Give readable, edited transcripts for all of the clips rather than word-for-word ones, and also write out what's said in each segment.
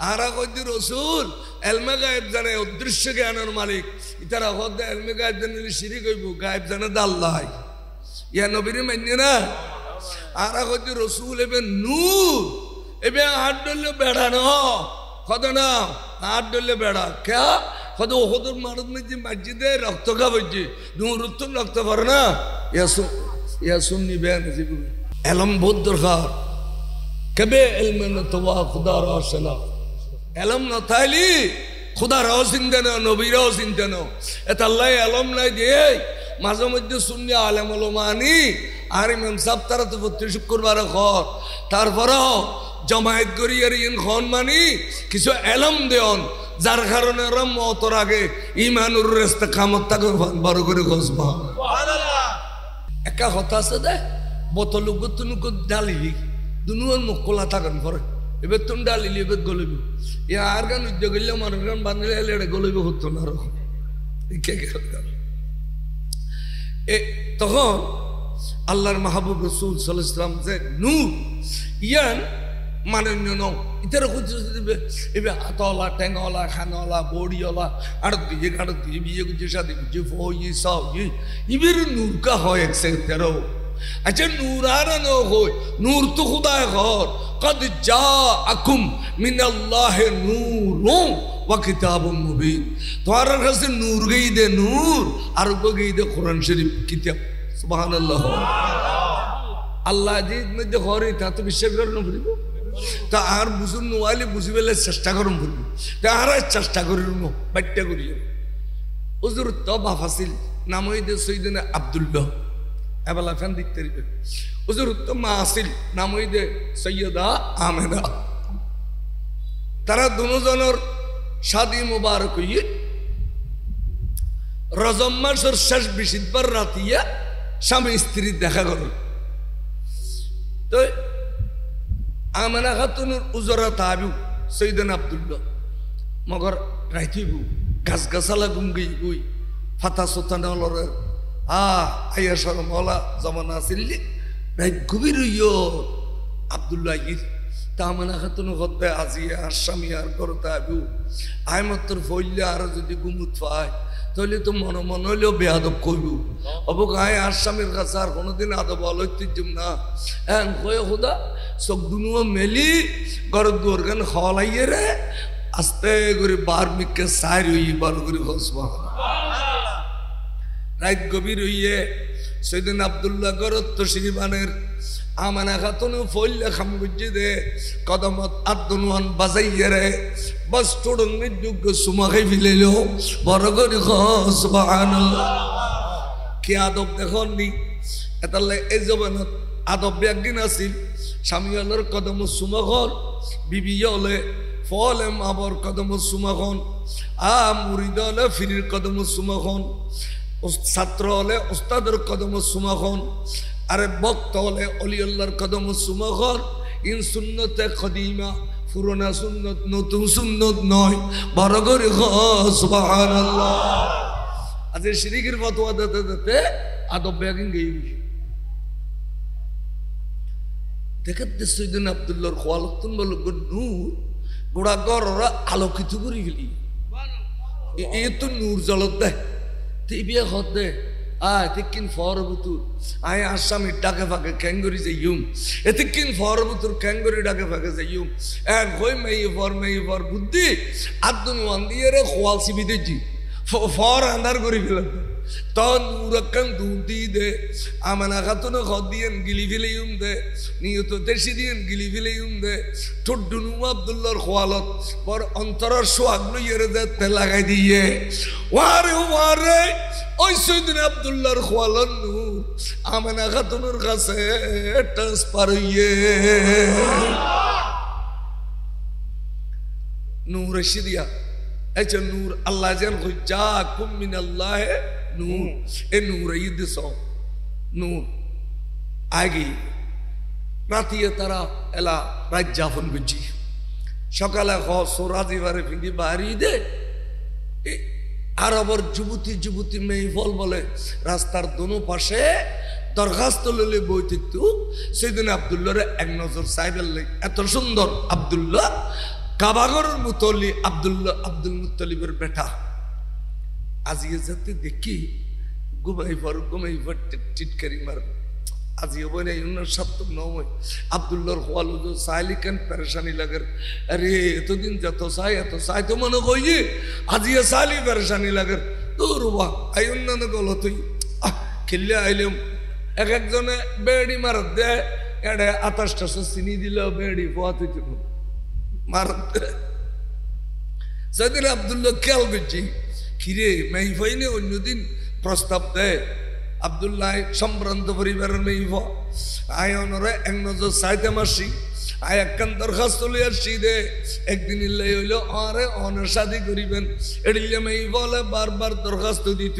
আরা কইদি রসুল এলমে গায়েব জানে অদৃশ্য জ্ঞানের মালিক ইতারা হদ এলমে গায়েব জানিলে শিরিক হইব গায়েব জানে আল্লাহ ইয়া নবীর মান্য না আরা কইদি রসুল এবে নূর এবে হাত ধরলে বেড়া ন কত না হাত ধরলে বেড়া কে কত ওহদর মারদ মধ্যে মসজিদে রক্ত খাবছে নূর উত্তম রক্ত করে না ইয়া শুননি বেয়ান এলম বহুত দরকার কবে এলমে না তো খুদা রাসনা এলম না তাইলি খুদা রাও চিনতে না নবীরাও চিনতে না এটা আল্লাহ এলম নাই দিয়ে মাঝে মধ্যে শুনলি আলেম আলমানি আর ইমাম সাহেব তারা তো প্রতি শুক্রবার ঘর তারপরেও জমায়েত করি আর ইন খন মানি কিছু এলম দেন যার কারণে ওরা মতর আগে ইমানুর রাস্তা কামত তাকে বড় করে খসবা একা কথা আছে দে বোতলুক তুনুক ডালিবি দুনুয়ার মুখ খোলা থাকেন পরে এবার তুমি ডালিলি এবার গলিব আর গান উদ্যোগ করলে মানুষ গান বাঁধলে এলে এটা গলিব হতো না তখন আল্লাহর মাহবুব রসুল সাল্লাল্লাহু আলাইহি ওয়াসাল্লাম যে নূর ইয়ান মাননীয় নও ইতার খুঁজে এবার হাতওয়ালা ঠ্যাংওয়ালা খানওয়ালা বড়িওয়ালা আর দিয়ে বিয়ে গুজে সাথে গুজে ফো ये सब ये इबिर नूर का हो एक से तेरो अच्छा नूर आ रहा न हो नूर तो खुदा है घर कद जाअकुम मिनल्लाह नूरुन व किताबुम मुबीन तुम्हारा घर से नूर गई दे नूर और को गई दे कुरान शरीफ किताब सुभान अल्लाह अल्लाह जी में जो हो रही था तो विश्वास करना पड़ेगा তা আর বুঝুন নোয়ালি বুঝি পেলে চেষ্টা করুন বলবি তা আর চেষ্টা করি বাট্যা করি হুজুর তো বাফাসিল নাম হইতে সৈয়দনা আব্দুল্লাহ এবেলা ফ্যান দেখতে হুজুর তো মা আসিল নাম হইতে সৈয়দা আমেনা তারা দুজনের শাদী মুবারক হইয়ে রজব মাসের শেষ বৃহস্পতিবার রাতিয়া স্বামী স্ত্রী দেখা করল তো आमना खातून उजरा ताबू सैयदना अब्दुल्लाह मगर राइथिबू घास घासाला गुम गई गुई फाता सोताना लरे आया शरमला जमाना आसिल्ली राइट गभीर यो अब्दुल्लाह इर तामना खातून गद्दे आजिया आसामी आर कर ताबू आय मात्र फइले आर যদি গুমুত পায় তাহলে তো মন মন হইলেও বেয়াদব কইবু অব গায়ে আসামির কাছে আর কোনোদিন আদব অলৈতিজম না এন কয়ে খোদা চোখ দুনুয়া মেলি গর দুয়ার গান হলাইয়ে রে আস্তে করে বার মিকে সাইর হই বার করে খসবা রাত গভীর হইয়ে সৈয়দনা আব্দুল্লাহ গরত তশরিফানের আমানা খাতুন ফইলে খাম গুজে দে কদমত আদনুয়ান বাজাইয়ে রে बस टोड़न में जुग सुमा के फिले लो बरगर सुबहानाल्लाह क्या आदब देखो नी एतले ए जमानत आदब बेगिन आसिल शामियालर कदम सुमा खन बिबियले फले माबर कदम सुमा खन मुरीदले फिरिर कदम सुमा खन छात्रले उस्तादर कदम सुमा खन अरे भक्तले अली अल्लाहर कदम सुमा खन इन सुन्नते कदीमा पुराना सुन्नत नतून सुन्नत नয় বড় করে সুবহানাল্লাহ আজ শিরকের ফতোয়া দিতে দিতে আদব বেগিন গই দেখতে সৈয়দনা আব্দুল্লাহর খোয়ালতুন বল নূর গোড়া গররা আলোকিত করে গলি এই তো নূর জ্বলত দে তিবিয়া হতে এতক্ষণ ফরবুতুর আয় আসামি ডাকে ফাঁকে ক্যাঙ্গুরি যাইম এতক্ষণ ফরবুতুর ক্যাঙ্গুরি ডাকে ফাঁকে যাইম এক হই মেয়ে ফর বুদ্ধি আদুন ওয়ান দিয়ে রে খোয়াল সিবি দিচ্ছি ফর আন্ধার করে ফেলাম তখন নূরকান দুধ দিয়ে দে আমানা খাতুনে ঘর দিয়ে গিলি ফেলেইম দে নিয়ত দেশি দিয়ে গিলি ফেলেইম দে ঠোঁটুনু আব্দুল্লাহর খোয়ালত পর অন্তরের সোহাগ লইয়ে রে লাগাই দিয়ে ওয়ারে ওই সৈয়দনা আব্দুল্লাহর খোয়ালত নূর আমানা খাতুনের কাছে ট্রান্সফার হইয়ে নূর এসে দিয়া अच्छा नूर अल्लाह जन जाकुम मिन अल्लाह नूर ए नूर ईद सो नूर आगे रातिया तारा एला रात जाफन गुजी सकाले ख सोराजी बारे फिंगी बारी दे আরবের যুবতী যুবতী মেয়ে ফল বলে রাস্তার দোনো পাশে দরখাস্ত লইলে বইতে তো সেদিন আব্দুল্লাহর এক নজর সাইবেল এত সুন্দর আব্দুল্লাহ কাবাগরের মুতল্লি আব্দুল মুত্তালিবের বেটা আজিয়ে যাতে দেখি ঘুমাই পর টিটকারি মার আজিয়ে বলে ইউনার সপ্তম নয় আব্দুল্লাহর হওয়াল সাইলিকান পেরেশানি লাগার আরে এতদিন যত চাই তো মনে কই আজিয়ে সাইলি পেরেশানি লাগার তোর বাহ আইন না গল তুই খেললে আইলাম একজনে বেড়ি মার দে এড়ে 2800 চিনি দিল বেড়ি পোয়া তুই মারতে সেদিন আব্দুল্লাহ খেয়াল করছি কিরে মেই ভাইনে অন্যদিন প্রস্তাব দেয় আব্দুল্লাহ সম্ভ্রান্ত পরিবারের মেই ভা আয় অনরে এক নজর চাইতে মাসি আয় একখান দরখাস্ত লইয়ার দে একদিন ইল্লাই হইল আরে অনের শাদি করিবেন এড়িলে মেই বলে বারবার দরখাস্ত দিত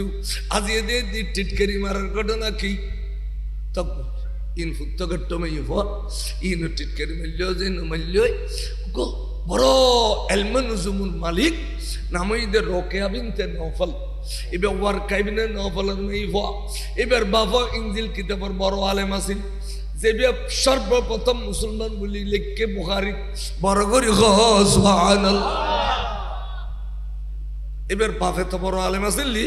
আজিয়ে দিয়ে দি টিটকারি মারার ঘটনা কি তখন ইন ফুত্তগট্ট মেই ভা ইন টিটকারি মারল যে মারল গো বড় এলমে নুজুমুল মালিক নামইদের রোকেয়া বিনতে নওফল এবার ওয়ারকা ইবনে নওফলের মেই ভা এবার বাবা ইনজিল কিতাবের বড় আলেম আছেন যে সর্বপ্রথম মুসলমান বলি লিখকে বুখারী বড় করে সুবহানাল্লাহ এবার বাপে তো বড় আলেম আছেন লি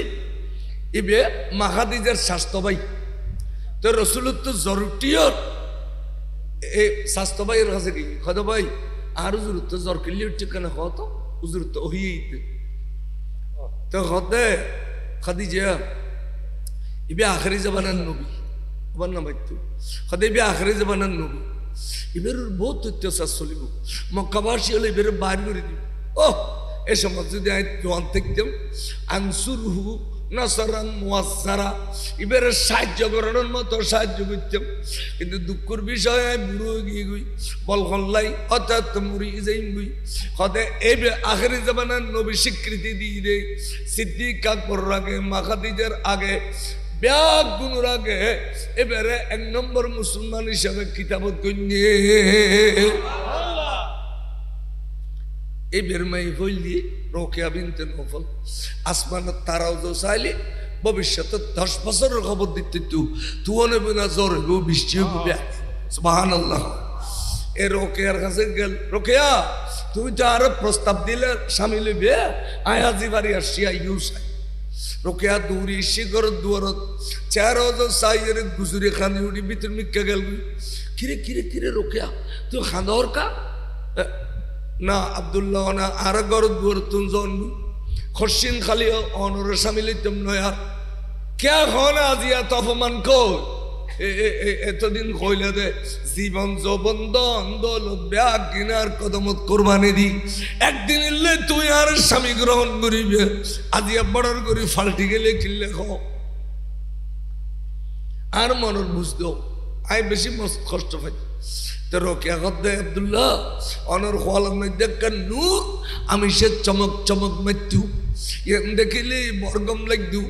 এবে মাহাদিজের স্বাস্থ্য ভাই তো রসুলত জরুরটিও এই স্বাস্থ্য ভাইয়ের কাছে কি খদ ভাই আর হুজুরত জ্বর কিনলে ঠিকানা হত হুজুরত হইতে তো হতে খাদিজা ইবে আখেরি জামানার নবী আবার না বাইতো হতে ইবে আখেরি জামানার নবী এবার বহুত অত্যাচার চলিব মক্কাবাসী হলে এবার বাইর করে দিব ও এই সময় যদি আমি জোয়ান থাকতাম আনসুর হু নাসারান মুয়াসসারা এবারে সাহায্য করানোর মতো সাহায্য করতাম কিন্তু দুঃখের বিষয় বুড়ো গিয়ে গই বলখল্লাই অর্থাৎ মুড়ি যাই গই হতে এই আখেরি জামানার নবী স্বীকৃতি দিয়ে দেয় সিদ্দিক আকবর আগে মাখাদিজের আগে ব্যাগ গুণের আগে এবারে এক নম্বর মুসলমান হিসাবে কিতাবত গণ্যে এই বেরমাই হইলি রোকেয়া বিনতে নওফল আসমানের তারাও তো চাইলে ভবিষ্যতে 10 বছরের খবর দিতে তুও নেবে না জ্বর হইব বৃষ্টি হইব সুবহানাল্লাহ এ রোকেয়ার কাছে গেল রোকেয়া তুমি তো আরো প্রস্তাব দিলে স্বামী লইবে আয় আজি বাড়ি আসছি আইউস রোকেয়া দৌড়ি শিগর দুয়ারত চারো সাইয়ের গুজুরি খানি উঠি ভিতর মিক্কা গেল কিরে কিরে কিরে রোকেয়া তুই খাঁদর কা না আব্দুল্লাহ না আর গরদ দুয়ারতুন জন্ম খসিন খালি অনর স্বামী লইতাম নয়ার কে হন আজি এত অপমান কর এতদিন কইলে দে জীবন যৌবন দন দৌলত ব্যাগ কিনার কদমত কোরবানি দি একদিন ইল্লে তুই আর স্বামী গ্রহণ করিবে আজি বড়র করি ফাল্টি গেলে কিনলে খাও আর মনের বুঝতো আই বেশি কষ্ট পাই তো রোকেয়া গদ্দে আব্দুল্লাহ অনর খোয়ালার মধ্যে একটা নূর আমি সে চমক চমক মৃত্যু দেখিলে বরগম লাগদু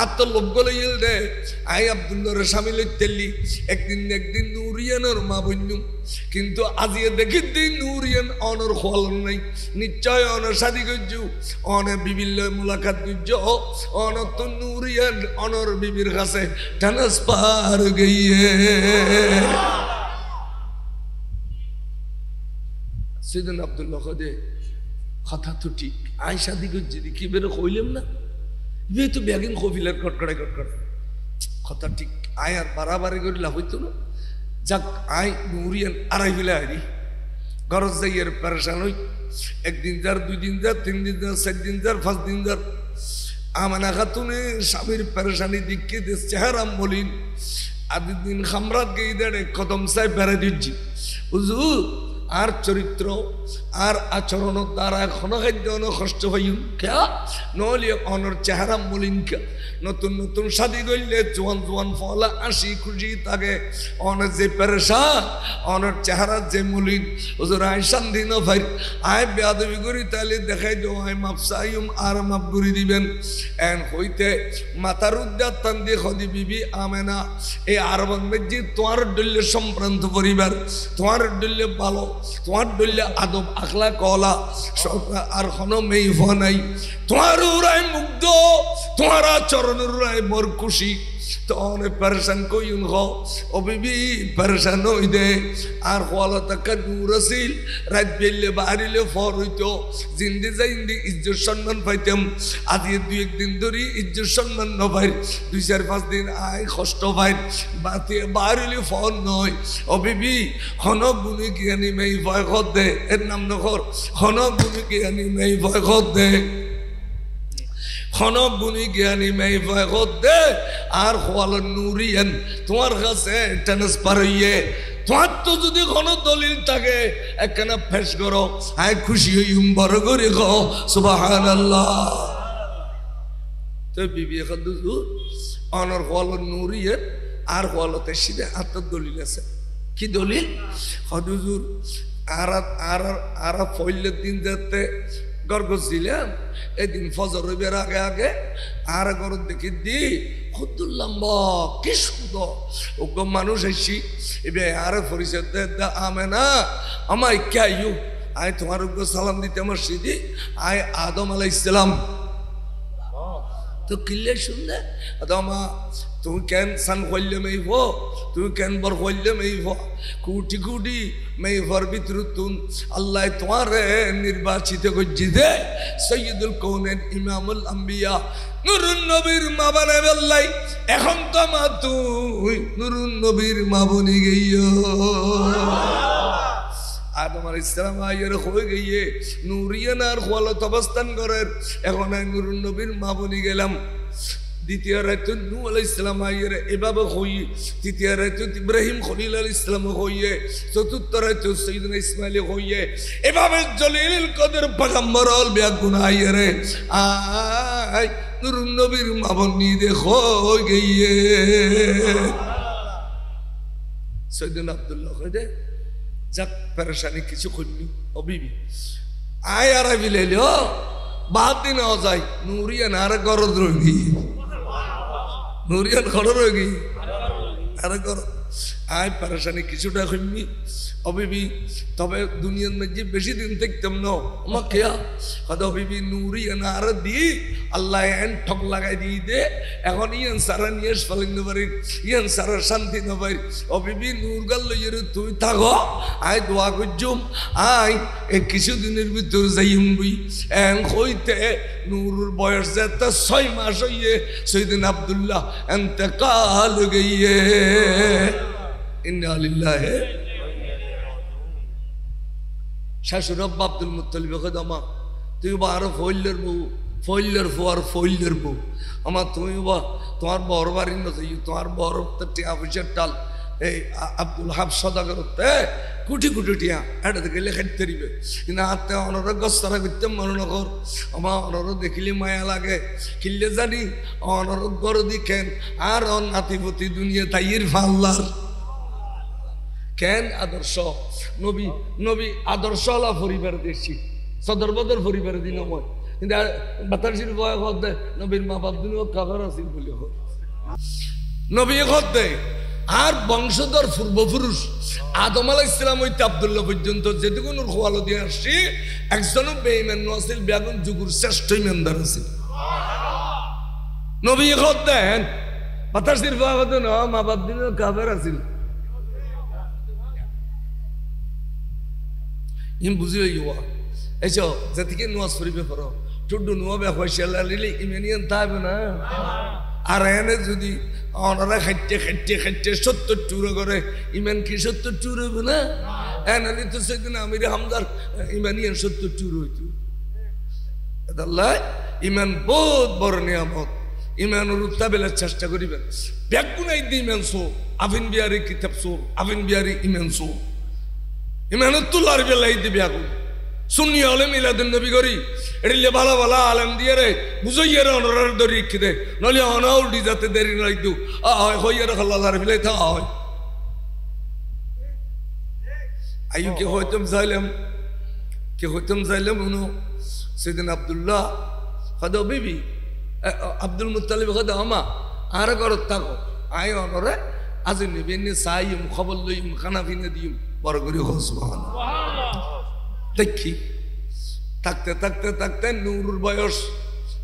আর তো লোক গলে ইল দে আই আব্দুল্লাহর স্বামী লইতেলি একদিন নুরিয়ানোর মা বন্যু কিন্তু আজিয়ে দেখি দিন নুরিয়ান অনর খোয়ালার নাই নিশ্চয় অনর শাদি করছু অনে বিবিল মুলাকাত করছ অনর তো নুরিয়ান অনর বিবির কাছে ট্রান্সফার গইয়ে সেদিন আব্দুল্লাহ দে কথা তো ঠিক আই শাদি করছি কি বেরো কইলাম না বে তো ব্যাগিন কফিলের কটকড়াই কথা ঠিক আয় আর বাড়াবাড়ি করে লাভ হইতো না যাক আই নুরিয়ান আড়াই ফেলে আইরি গরজ যাইয়ের পেরেশান হই একদিন যার 2 দিন যার 3 দিন যার 4 দিন যার 5 দিন যার আমানা খাতুনে স্বামীর পেরেশানি দিকে দেশ চেহারা মলিন আদি দিন খামরাত গিয়ে দেড়ে কদম সাহেব বেড়ে দিচ্ছি হুজুর আর চরিত্র আর আচরণ দ্বারা এখনো খাদ্য কষ্ট হইম কে নহলে অনর চেহারা মলিন কে নতুন নতুন শাদি করলে জোয়ান ফলা আসি খুশি থাকে অনেক যে পেরেশান অনর চেহারা যে মলিন হুজুর আয় শান্তি না ভাই আয় বেয়াদবি করি তাহলে দেখাই দেও আয় মাপ চাইম আর মাপ করে দিবেন এন হইতে মাতার উদ্যাত তান দিয়ে খদি বিবি আমেনা এই আরবান মেজি তোমার ডল্লে সম্ভ্রান্ত পরিবার তোমার ডল্লে ভালো তোমার ডল্লে আদব আখলা কলা আর কোনো মেয়ে নাই তোমার উড়াই মুগ্ধ তোমার আচরণের উড়াই বর খুশি তো অনেক পরেশান কইন হ ও বিবি পরেশান হই দে আর হওয়ালা তাকা নূর আসিল রাত বেললে বাড়িলে ফর হইতো জিন্দি যাইন্দি ইজ্জত সম্মান পাইতাম আজ দুই একদিন ধরে ইজ্জত সম্মান ন পাই 2-4-5 দিন আয় কষ্ট পাই বাতে বাড়িলে ফর নয় ও বিবি হনক গুণী জ্ঞানী মেই ভয় খত দে এর নাম নখর হনক গুণী জ্ঞানী মেই ভয় খত দে খনক গুণী জ্ঞানী মেই ভয় খত দে আর হওয়ালা নুরিয়ান তোমার কাছে ট্রান্সফার হইয়ে তোমার তো যদি কোনো দলিল থাকে একখানা ফেস করো আয় খুশি হই বড় করে গো সুবহানাল্লাহ তো বিবি এখন দুজুর অনর হওয়ালা নুরিয়ান আর হওয়ালাতে সিধে আত্মার দলিল আছে কি দলিল হদুজুর আর ফইলের দিন যাতে গর্গ ছিলাম এদিন ফজর রইবের আগে আগে আর গরম দেখি দি খুদ্দুর লম্বা কি সুন্দর ওকে মানুষ এসি এবার আর পরিচয় দে আমে না আমায় ক্যাইউ আয় তোমার ওকে সালাম দিতে আমার সিদি আয় আদম আলাইহিস সালাম তো কিল্লে শুনলে আদমা তুই কেন সান কইলে মেই ভো তুই কেন বর কইলে মেই ভো কুটি কুটি মেই ভর ভিতর তুন আল্লাহ তোমার নির্বাচিত করছি দে সৈয়দুল কৌনেন ইমামুল আম্বিয়া নুরুন নবীর মা বানাবে আল্লাহ এখন তো মা তুই নুরুন নবীর মা বনি গইও আদম আলাইহিস সালাম আয়ের হয়ে গিয়ে নুরিয়ান আর খোয়ালত অবস্থান করেন এখন আমি নুরুন নবীর মা বনি গেলাম দ্বিতীয় রাত নূহ আলাইহিস সালাম আয়ের এভাবে হই তৃতীয় রাত ইব্রাহিম খলিল আলাইহিস সালাম হইয়ে চতুর্থ রাত সাইয়েদনা ইসমাইল হইয়ে এভাবে জলিলুল কদর পয়গম্বর আল বেগুন আয়ের আয় নুরুন নবীর মা বনি দেখো গিয়ে সাইয়েদনা আব্দুল্লাহ কইদে যাক পরেশানি কিছু করিনি ও বিবি আয় আর বিলেলি ও বাদ দিন আ যায় নুরিয়ান আর গরদ রোগী নুরিয়ান ঘর রোগী আর গর আয় পরেশানি কিছুটা করিনি ও বিবি তবে দুনিয়ার মধ্যে বেশি দিন থাকতাম না আমার খেয়া হয়তো বিবি নুরিয়ান আর দি আল্লাহ এন ঠক লাগাই দিয়ে দে এখন ইয়ান সারা নিয়ে ফেলেন পারি ইয়ান সারা শান্তি না পারি ও বিবি নূর গাল লইয়ের তুই থাকো আয় দোয়া করছুম আয় এ কিছুদিনের ভিতর যাইম বই এন হইতে নূরের বয়স যেতে 6 মাস হইয়ে সৈয়দিন আব্দুল্লাহ এন্তেকাল গইয়ে ইন্না লিল্লাহি শাশুর আব্বা আব্দুল মুত্তালিব কদমা তুই বা আরো ফইলের বউ ফইলের ফোয়ার ফইলের বউ আমার তুমি বা তোমার বড় বাড়ি না তোমার বড় টিয়া পয়সার টাল এই আব্দুল হাব সদাগরতে কোটি কোটি টিয়া এটাতে গেলে খাইতে দিবে কিন্তু হাতে অনর গস্তরা করতে মনে নকর আমার অনর দেখিলে মায়া লাগে কিনলে জানি অনর গর দিকেন আর নাতিপতি দুনিয়া তাইয়ের ফাল্লার কেন আদর্শ নবী নবী আদর্শ হলা পরিবার দেখছি সদর বদর পরিবারের দিন মই কিন্তু বাতাসির বয় হতে নবীর মা বাপ দিন কাভার আসিল বলে নবী হতে আর বংশধর পূর্বপুরুষ আদম আলাইহিস সালাম হইতে আব্দুল্লাহ পর্যন্ত যেটুকু খোয়ালো দিয়ে আসছি একজনও বেঈমান নসিল বেগুন যুগুর শ্রেষ্ঠ ইমানদার আছে নবী হতেন বাতাসির বয় হতে না মা বাপ দিন কাভার আসিল ইম বুঝি হইয়া এসো যেদিকে নোয়াজ পড়িবে পড়ো টুডু নোয়া বেশালা লিলি ইমেনিয়ান তাইবে না আর এনে যদি ওনারা খাইতে খাইতে খাইতে 70 টুরো করে ইমান কি 70 টুর হইব না এনে তো সেদিন আমির হামদার ইমানিয়ান 70 টুর হইতো আল্লাহ ইমান বহুত বড় নিয়ামত ইমানের উত্তাবেলার চেষ্টা করিবেন ব্যাগুনাই দি ইমান সো আফিন বিহারি কিতাব সো আফিন বিহারি ইমান সো ইমানুল্লাহর বেলাই দিবি এখন সুন্নি হলে মিলাদুন নবী করি এড়িলে ভালো ভালো আলেম দিয়ে রে বুঝাইয়ে রে অনরার দরি রেখে দে নলে অনাউডি যাতে দেরি নাই দু হয় হইয়ে রে খাল্লার বিলাই থা হয় আইউ কে হইতাম চাইলাম উনো সেদিন আব্দুল্লাহ খাদো বিবি আব্দুল মুত্তালিব খাদো আমা আর ঘরত থাকো আয় অনরে আজ নিবেন চাইম খবর লইম খানা ফিনে দিম বড় করে দেখি থাকতে থাকতে থাকতে নূরের বয়স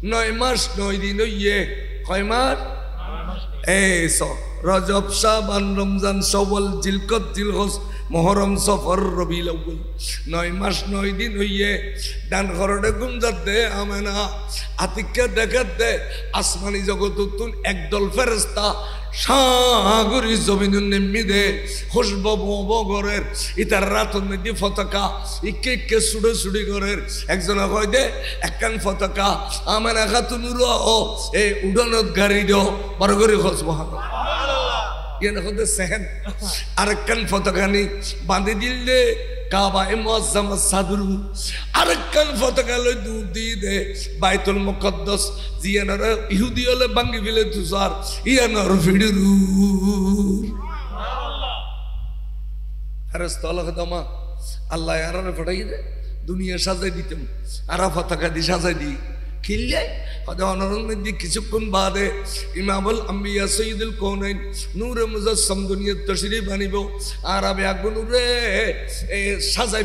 9 মাস 9 দিন ইয়ে কয় মাস এই রজব শাবান রমজান শাওয়াল জিলকত জিলহজ মুহররম সফর রবিউল আউয়াল 9 মাস 9 দিন হইয়ে ডান ঘরডে গুমজাত দে আমেনা আতিককে দেখাত দে আসমানি জগতুন একদল ফেরেশতা সাগরি জমিনুন নেমি দে খুশব বগরের ইতার রাতন মধ্যে পতাকা ইকে কে সুড়ে সুড়ি করের একজন কয় দে একখান পতাকা আমেনা খাতুনুর ও এই উড়ানত গাড়ি দাও বড় করে খোঁজ সুবহানাল্লাহ সেহেন আরেকখান পতাকানি বাঁধে দিলে কাবায়ে মুআজ্জামা সাদরু আরেকখান পতাকা লই দূর দিয়ে দে বাইতুল মুকদ্দাস জিয়ানার ইহুদি হলে ভাঙ্গি ফেলে তুষার ইয়ানার ফিডুরু সুবহানাল্লাহ ফেরেশতা আল্লাহ আল্লাহ আরারে পাঠাই দে দুনিয়া সাজাই দিতাম আরা পতাকা দিয়ে সাজাই দিই খিললে কিছুক্ষণ বাদে ইমামুল আম্বিয়া সৈয়দুল কওনাইন নূরে মুজাসসাম দুনিয়াত তশরীফ আনিব আর আমি আগুনুরে সাজাই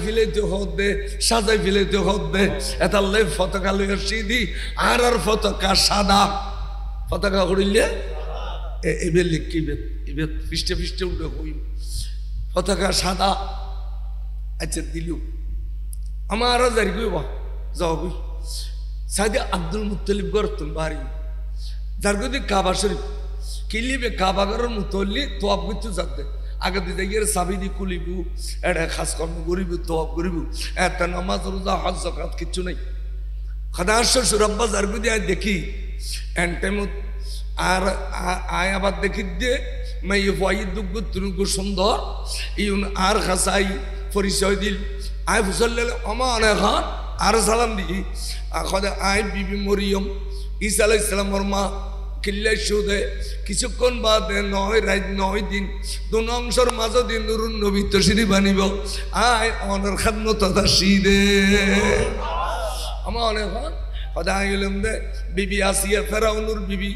ফেলাইতে হদ দে এতাল্লাই পতাকা লই আসি দি আর পতাকা সাদা পতাকা করিলে এবার লিখিবে এবার পৃষ্ঠে পৃষ্ঠে উঠে হই পতাকা সাদা আচ্ছা দিল আমার জারি কইবা যাও সাইদে আব্দুল মুত্তালিব গর্তন বাড়ি যার গদি কাবা শরীফ কিলিবে কাবা গরের মুতল্লি তোয়াব করতে যাতে আগে দিতে গিয়ে সাবিদি কুলিবু এটা খাস কর্ম করিব তোয়াব করিব একটা নামাজ রোজা হজ যাকাত কিচ্ছু নাই খদার শ্বশুর আব্বা যার গদি আয় দেখি এন টাইমত আর আয় আবার দেখি দিয়ে মাই ওয়াইদ দুগ্গ তুনুগু সুন্দর ইউন আর খাসাই পরিচয় দিল আয় ফুসল্লে আমা অনেক খান আর সালাম দিই আয় বিবি মরিয়ম ঈসা আলাইহিস সালামের মা কিল্লাই সুদে কিছুক্ষণ বাদে 9 রাত 9 দিন দুন অংশের মাঝে দিন নুরুন নবী তশরীফ আনিব আয় অনার খাদমত তাশিদে আমার অনেক খদাই ইলম দে বিবি আসিয়া ফেরাউনুর বিবি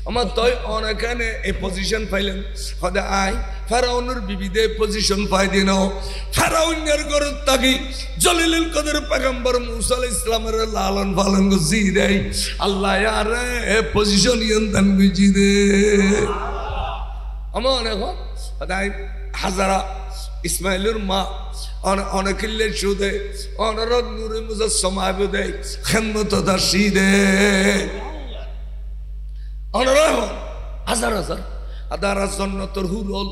আমার তই অনেকানে এই পজিশন পাইলেন খদাই ফেরাউনুর বিবি দে পজিশন পাই দিন ফেরাউনের ঘরত থাকি জলিলুল কদর পয়গম্বর মুসা আলাইহিস সালামের লালন পালন গজি দেই আল্লাহ ইয়ারে পজিশন ইয়ান গজি দে আমার অনেক খদাই হাজারা ইসমাইলের মা অনেকিল্লে সুদে অনরদ নূরে মুজাসসাম আবুদে খিদমত তাশিদে অনরহ হাজার হাজার আদারা জান্নাতুল হুরুল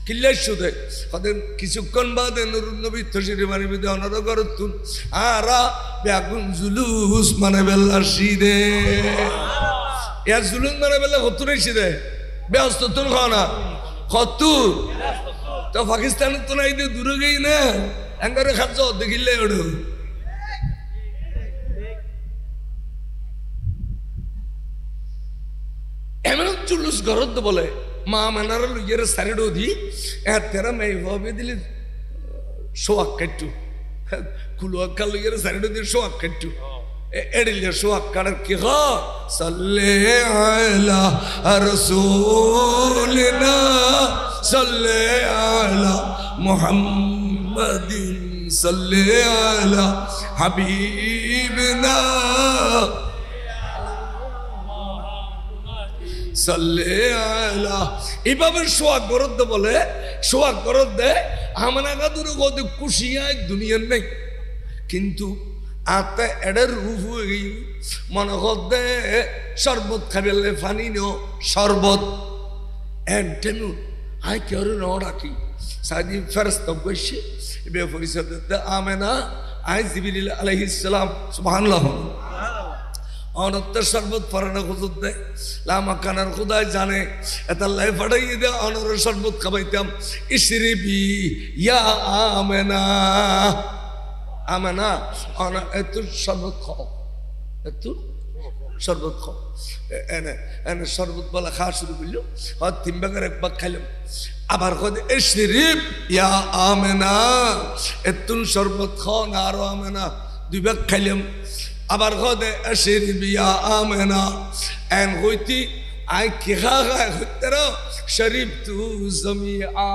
কিল্লে সুদে কদিন কিছুক্ষণ বাদে নূরুন নবী তশরীফ আনিবে দে অনর করতুন আরা বেগুন জুলুস মানে বেলা সিদে ইয়া জুলুস মানে বেলা হতুরে সিদে ব্যস্ত তুন খানা কতু তো পাকিস্তান তো নাই দূরে গই না এঙ্গারে খাচ্ছ দেখিলে ওড়ো এমন জুলুস গরদ বলে মা মানার লইয়ের সারিডো দি তেরা মেয়ে ভাবে দিলে সোয়াক কাটু কুলুয়াক্কা লইয়ের সারিডো দি সোয়াক কাটু এডিলে সোয়াক কাটার কি হ সাল্লে আলা রাসূলিনা সাল্লে আলা মুহাম্মাদিন সাল্লে আলা হাবিবিনা সাল্লে আলা এভাবে সোয়াক গরদ বলে সোয়াক গরদ দে আমরা কাদুরে গদি খুশিয়ায় দুনিয়ার নেই কিন্তু আতে এডের রূপ হয়ে গেল মনে করতে শরবত খাবেলে ফানি নো শরবত এন্টেনু আই কেউ ন রাখি সাদি ফেরেশতা বসে বে পরিষদ আমেনা আই জিবরিল আলাইহিস সালাম সুবহানাল্লাহ অনত্য শরবত পরানো হুজুর দে লামা কানার খুদাই জানে এটা লাই ফাটাই দে অনর শরবত খাবাইতাম ইশরিবি ইয়া আমেনা আমেনা অনা এত শরবত খাও এত শরবত খাও এনে এনে শরবত বলা খাওয়া শুরু করলো হয় 3 ভাগের 1 ভাগ খাইলাম আবার কদ ইশরিব ইয়া আমেনা এত শরবত খাও না আর আমেনা 2 ভাগ খাইলাম আবার কদে ইশরিব ইয়া আমেনা এন হইতি আই কি খায় হতরা শরীফ তু জামিআ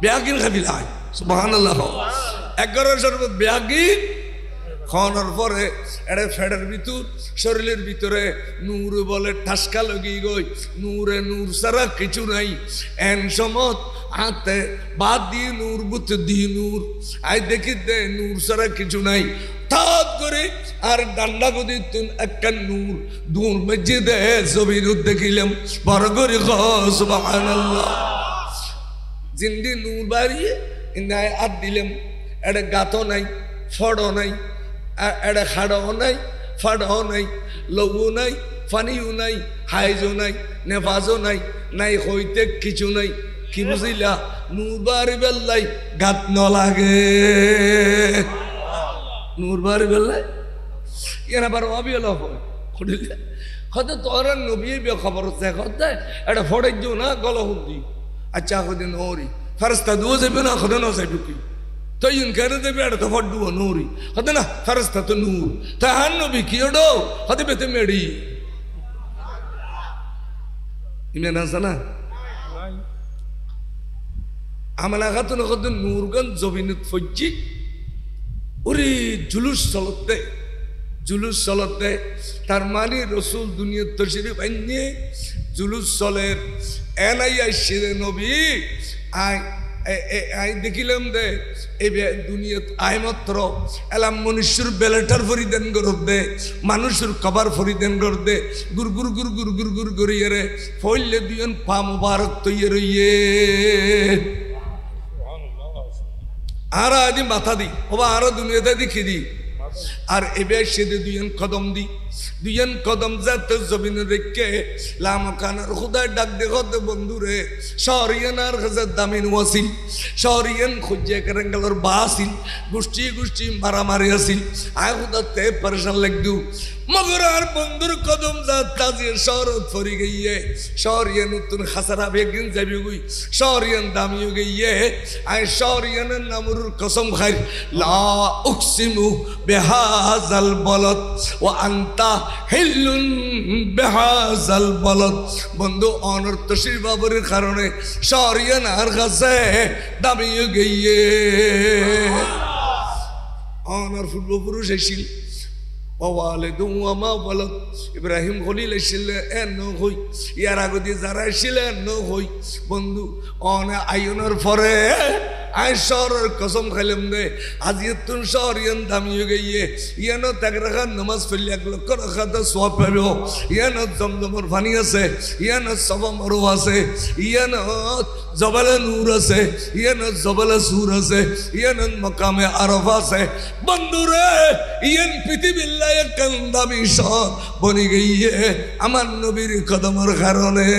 ব্যাগিন খাবিলাই সুবহানাল্লাহ 11 শরবত ব্যাগিন খাওয়ানোর পরে এটা ফেডের ভিতর শরীরের ভিতরে নূর বলে ঠাসকা লগি গই নূরে নূর সারা কিছু নাই এন সমত হাতে বাদ দিয়ে নূর বুতে দিয়ে নূর আই দেখি দে নূর সারা কিছু নাই ঠাক করে আর ডান্ডা গদি তুন একটা নূর দূর মসজিদে জমির দেখিলাম বড় করে সুবহানাল্লাহ জিন্দি নূর বাড়িয়ে ইন্দায় আর দিলাম এটা গাতো নাই ফড়ো নাই এটা খাড়াও নাই ফাড়াও নাই লঘু নাই ফানিও নাই হাইজও নাই নেফাজও নাই নাই হইতে কিছু নাই কি বুঝিলা নূর বাড়ি বেল্লাই গাত ন লাগে নূর বাড়ি বেল্লাই এর আবার অবিয়ল হয় হয়তো তোরা নবী খবর হচ্ছে হতে এটা ফড়ে দিও না গল হুদি আচ্ছা হতে নরি ফারস্তা দুও যাবে না হতে না যাবে কি তো ইন করে দেবে এটা তো ফড্ডু নূরি হতে না ফারস্তা তো নূর তাহার নবী কি ওডো হতে বেতে মেড়ি ইমেন আছে না আমলা খাতুন কত নূরগন জবিনত ফজ্জি ওরে জুলুস চলতে তার মানে রসুল দুনিয়া তশরিফ আইনে জুলুস চলের এনাই আইসিরে নবী আই দেখিলাম দে এই দুনিয়াত আয় মাত্র এলাম মনুষ্যর বেলাটার ফরিদান করত দে মানুষের কবার ফরিদান কর দে গুর গুর গুর গুর গুর গুর করিয়ে রে ফইলে দুজন পা মুবারক তৈয়ে রইয়ে আর আদি মাথা দি ওবা আরো দুনিয়াতে দেখি দি আর এবার সেদে দুজন কদম যাতে জমিনে দেখে লামকানার খুদার ডাক দেখতে বন্ধুরে শহরিয়ানার কাছে দামিন ওয়াসিল শহরিয়ান খুঁজে কেরেঙ্গালোর বাসিল গোষ্ঠী মারামারি আসিল আয় খুদাতে পরেশান লাগদু মগর আর বন্ধুর কদম যাত তাজিয়ে শহরত ফরি গইয়ে শহরিয়ান নতুন খাসারা বেগিন যাবি গই শহরিয়ান দামিও গইয়ে আয় শহরিয়ানের নামুর কসম খাই লা উকসিমু বিহাযাল বালাদ ওয়া আনতা হিল্লুন বিহাযাল বালাদ বন্ধু অনর তশরিফ বাবরের কারণে শহরিয়ান আর কাছে দামিও গইয়ে অনর পূর্বপুরুষ এসিল ইব্রাহিম খলিল এসেছিল এন হই ইয়ার আগদি যারা এসেছিলেন হই বন্ধু অনে আইনের পরে আই শহরের কসম খাইলাম দে আজি তুন শহর ইয়ান দামিয়ে গিয়ে ইয়ান তাক রাখা নামাজ পড়লে 1 লক্ষ রাখাতে সওয়াব পাবে ইয়ান জমজমের পানি আছে ইয়ান সবা মরু আছে ইয়ান জবালে নূর আছে ইয়ান জবালে সুর আছে ইয়ান মাকামে আরাফা আছে বন্ধুরে ইয়ান পৃথিবীর লায়ক দামি শহর বনি গিয়ে আমার নবীর কদমের কারণে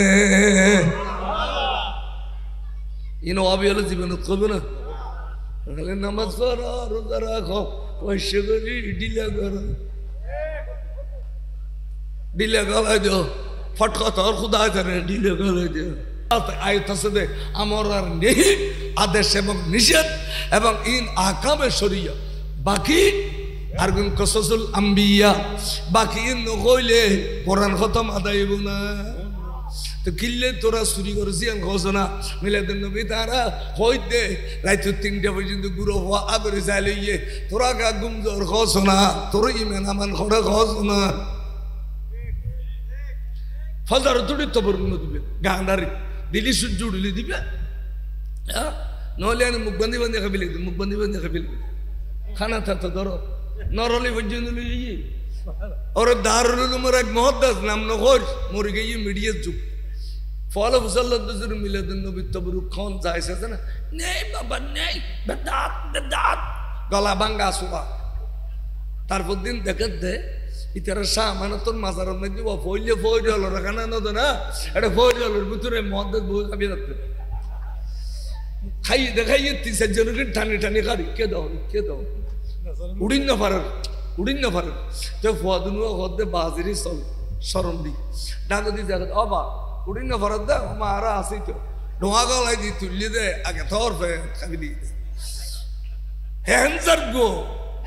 ইনো অবিয়াল জীবন করবে না খালি নামাজ পড়ো রোজা রাখো পয়সা করি ডিলা করো ডিলা গলায় দিও ফটকা তোর খুদা করে ডিলা গলায় দিও আয়াত আছে যে আমার আর নেই আদেশ এবং নিষেধ এবং ইন আহকামে শরিয়া বাকি আর কোন কসসুল আম্বিয়া বাকি ইন নকইলে কোরআন খতম আদায় হইব না তো কিল্লে তোরা চুরি করেছি আমি ঘোষণা মিলাদের নবী তারা হইতে রাত 3টা পর্যন্ত গুরু হওয়া আগরে চাই লইয়ে তোরা গা গুম জ্বর ঘোষণা তোর ইমান আমান ঘরে ঘোষণা ফজর তুড়ি তবরুন দিবে গান্ধারি দিলি সূর্য উড়িলে দিবে নহলে মুখ বান্ধি খাবিলে মুখ বান্ধি খাবিলে খানা থাকতো ধরো নরলি পর্যন্ত লইয়ে ওর দারুল উলুমের এক মুহাদ্দিস নাম নগর মরে গিয়ে মিডিয়ার যুগ ফলে মুসাল্লাদের মিলাদুন নবী তবরুক খান যাইছে না নেই বাবা নেই বেদাত গলা ভাঙ্গা সুবা তারপর দিন দেখে দে ইতারা শাহ মানতর মাজারের মধ্যে ফইলে ফইল রাখানা নদে না এটা ফইলের ভিতরে মুহাদ্দিস বই খাবি রাখতে খাই দেখাইয়ে 3-4 জনকে টানি খাড়ি কে দাও উড়িন না পারে তো ফুয়াদুনুয়া হতে বাজিরি শরম দি ডাকো দি দেখো অবা উড়িন না পারে দে মারা আসি তো ডোয়া গলাই দি তুললি দে আগে তোর ফে খাবি দি হ্যান্সার গো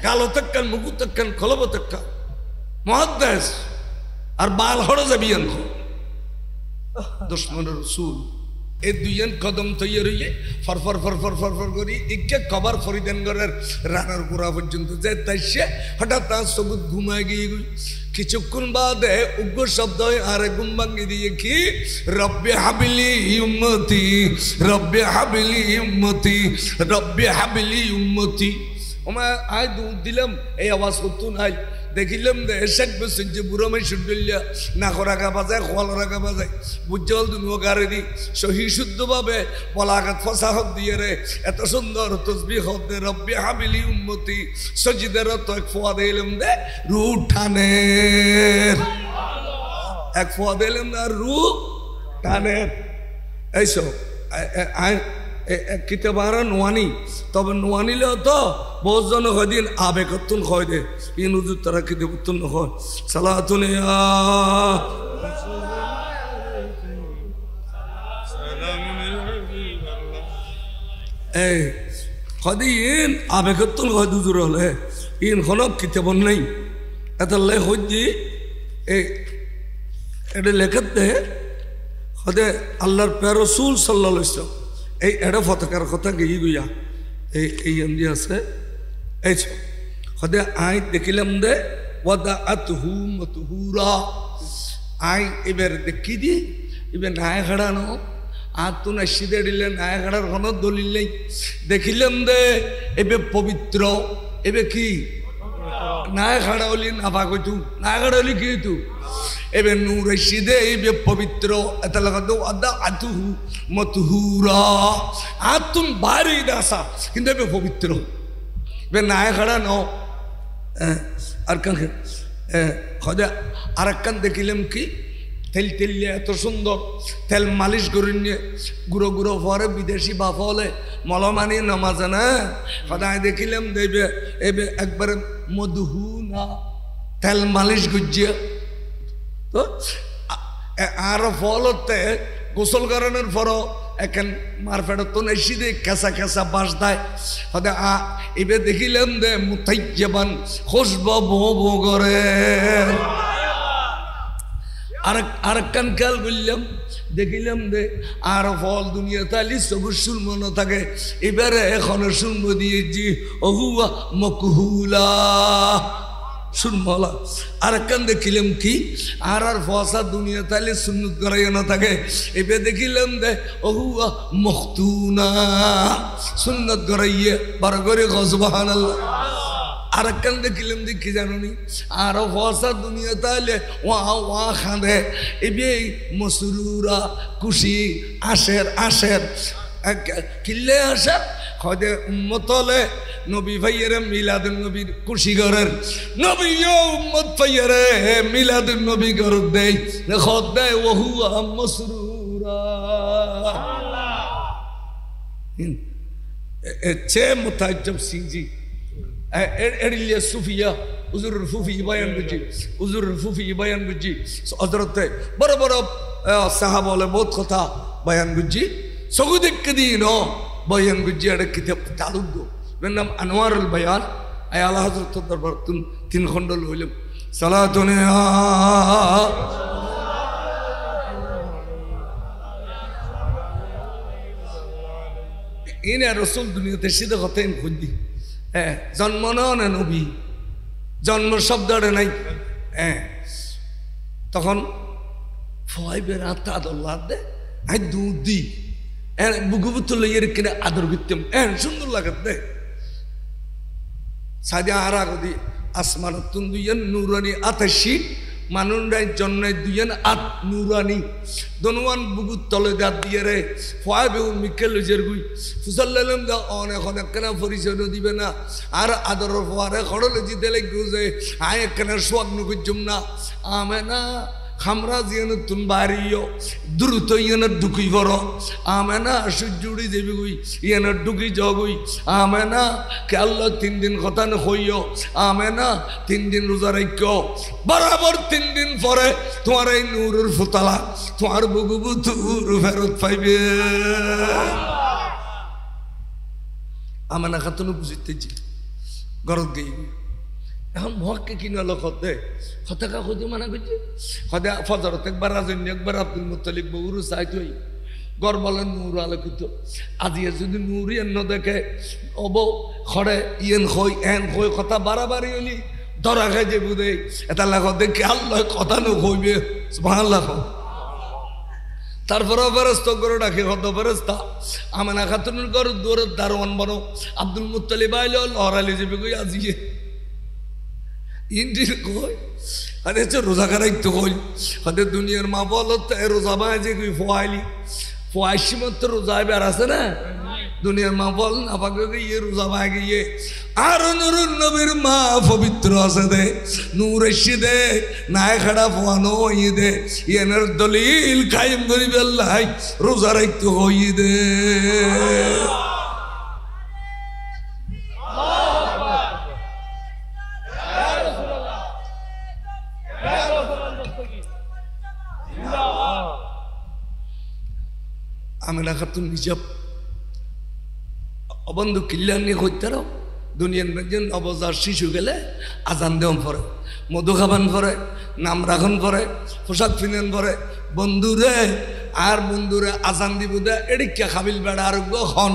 গালো তক্কান মুগু তক্কান খলব তক্কান মুহাদ্দিস আর বাল হড় যাবি আনকো দুশমন রাসূল এই দুইজন কদম তৈরি রইয়ে ফরফর ফরফর ফরফর করি ইকে কবার ফরিদানগরের রানার গোড়া পর্যন্ত যায় তাই সে হঠাৎ তার সবুজ ঘুমায় গিয়ে কিছুক্ষণ বাদে উগ্র শব্দ হয় আরে ঘুম ভাঙ্গি দিয়ে কি রব্বে হাবিলি উম্মতি রব্বে হাবিলি উম্মতি রব্বে হাবিলি উম্মতি ওমা আয় দুধ দিলাম এই আওয়াজ করতো নাই দেখিলাম দে শেখ বসেন যে বুড়ো মাই শুনলিয়া নাকর আগা বাজায় খোয়াল আগা বাজায় বুঝল তুমি গাড়ি দি সহি শুদ্ধভাবে পলাঘাত ফসাহত দিয়ে রে এত সুন্দর তসবি হত দে রব্বি হাবিলি উম্মতি সজিদের তো এক ফোয়া দিলাম দে রু টানের এক ফোয়া দিলাম না রু টানের এইসব কিতাবারা নোয়ানি তবে নোয়ানিলে তো বহুজন হদিন আবেগতুন হয় দে ইন হুজুর তারা কিতাবতুন হয় সালাতুন ইয়া এই হদিন আবেগতুন হয় হুজুর হলে ইন হনক কিতাবন নাই এতাল্লাই হজ্জি এই এটা লেখাতে হদে আল্লাহর প্রিয় রাসূল সাল্লাল্লাহু আলাইহি ওয়াসাল্লাম এই এড়ে ফতকার কথা গিয়ে গুয়া এই এমনি আছে এই হদে আই দেখিলাম দে ওয়াদা আতহু মতহুরা আই এবার দেখি দি এবার নায় খাড়ানো আর তো না সিদে দিলে নায় খাড়ার কোনো দলিল নেই দেখিলাম দে এবে পবিত্র এবে কি নায় খাড়া হলি না ভাগতু নায় খাড়া হলি কি তু এবে নূর সিদে এবে পবিত্র এত লাগাতো আদা আতুহু মতহুরা আতুন বাড়ি দাসা কিন্তু এবে পবিত্র এবে নায় খাড়া ন আর কান হদে আর কান দেখিলাম কি তেল তেলিয়ে এত সুন্দর তেল মালিশ করে নিয়ে গুঁড়ো গুঁড়ো পরে বিদেশি বাপ হলে মলমানি নমাজে না সদায় দেখিলাম দেবে এবে একবারে মধুহু না তেল মালিশ গুজিয়ে তো আর ফলতে গোসল করানোর পরও এখন মারফেটা তো নেশি দে কেঁচা কেঁচা বাস দেয় হদে এবে দেখিলাম দে মুতাইজ্জাবান খুশব বো বো করে আর কান খেয়াল করলাম দেখিলাম দে আর ফল দুনিয়া তালি সবুজ সুলম না থাকে এবারে এখনো সুলম দিয়েছি অহুয়া মকহুলা সুরমলা আর কান দেখিলাম কি আর ফসা দুনিয়া তাইলে সুন্নত করাই না থাকে এবার দেখিলাম দে অহুয়া মখতুনা সুন্নত করাইয়ে বার করে সুবহানাল্লাহ আর কান দেখিলাম দেখি জানি আর ফসা দুনিয়া তাইলে ওয়া খাঁদে এবে মসরুরা খুশি আশের আশের কিল্লে আসার হদে উম্মতলে নবী ভাইয়ের মিলাদুন নবীর খুশি করেন নবী উম্মত ভাইয়েরে মিলাদুন নবী কর দেই খদ দেয় ওহুয়া মসরুরা এছে মুতাজ্জব সিংজি এড়িলে সুফিয়া হুজুরুর ফুফি বয়ান বুঝি হুজুরুর ফুফি বয়ান বুঝি হযরতে বড় বড় সাহাবা বলে বহুত কথা বয়ান বুঝি সগুদিক দিন বয়ান বুঝি একটা কিতাব তালুক নাম আনোয়ারুল বয়ান আই আলা হযরত দরবার তিন খণ্ড লইলাম সালাতুন ইনে রাসূল দুনিয়াতে সিধা কথা খুঁজি হ্যাঁ জন্ম না নবী জন্ম শব্দটা নাই হ্যাঁ তখন ফয়বের আত্মা আদল্লাহ দে আই দুধ দি বুগুবুত্তু লইয়ের কিনে আদর করতাম সুন্দর লাগাত দে সাদিয়া আর আগদি আসমান তুন দুইয়েন নুরানি আতাশি মানুষরাই জন্মায় দুইয়েন আত নুরানি দনুয়ান বুগুত তলে গাত দিয়ে রে ফয়াবে মিকেল জের গুই ফুসাল্লাম দা অনেক অনেক কেনা পরিচয় দিবে না আর আদর ফোয়ারে খড়লে জিতে লেগে আয় একখানা সোয়াগ নুকুজুম না আমে না খামরা জিয়ান তুন বাড়িও দ্রুত ইয়ান ঢুকি করো আমে না সূর্যুড়ি দেবী গুই ইয়ান ঢুকি জগুই আমে না কে আল্লাহ 3 দিন কথা হইও আমে না 3 দিন রোজা রাখো বরাবর 3 দিন পরে তোমার এই নূরের ফুতালা তোমার বুগুবুতুর ফেরত পাইবে আমে না খাতুন বুঝিতেছি গরত গই এখন মহকে কিনা লখত দে হতাকা খুঁজে মানা করছে হদে ফজরত একবার রাজন্য একবার আব্দুল মুত্তালিব বউরু চাই তুই গড় বলেন নূর আলোকিত আজিয়ে যদি নূরই এন্ন দেখে অব খড়ে ইয়েন হই এন হই কথা বাড়াবাড়ি হইলি ধরা খাই যে বুধে এটা লাখ দেখে আল্লাহ কথা নো হইবে সুবহানাল্লাহ তারপরে ফেরেশতা করে ডাকে কত ফেরেশতা আমেনা খাতুনের ঘর দূরের দারোয়ান বনো আব্দুল মুত্তালিব আইলো লহরালি যাবে কই আজিয়ে ইন্ডির কই আরে তো রোজা করাই তো কই হাতে দুনিয়ার মা বলো তো রোজা বাজে কই ফোয়াইলি ফোয়াইশি মাত্র রোজা বের আছে না দুনিয়ার মা বল না পাকে গিয়ে রোজা বাগে গিয়ে আর নুরুন নবীর মা পবিত্র আছে দে নূর এসে দে নাই খাড়া ফোয়ানো হই দে এনার দলিল কায়েম করি বেল্লাই রোজা রাখতে হই দে আমেনা খাতুন নিজব অবন্ধু কিল্লান নিয়ে হইতারো দুনিয়ার মেজন অবজার শিশু গেলে আজান দেওয়ান পরে মধু খাবান পরে নাম রাখন পরে পোশাক ফিনেন পরে বন্ধুরে আর বন্ধুরে আজান দিব দে এডিকা খাবিল বেড়া আর হন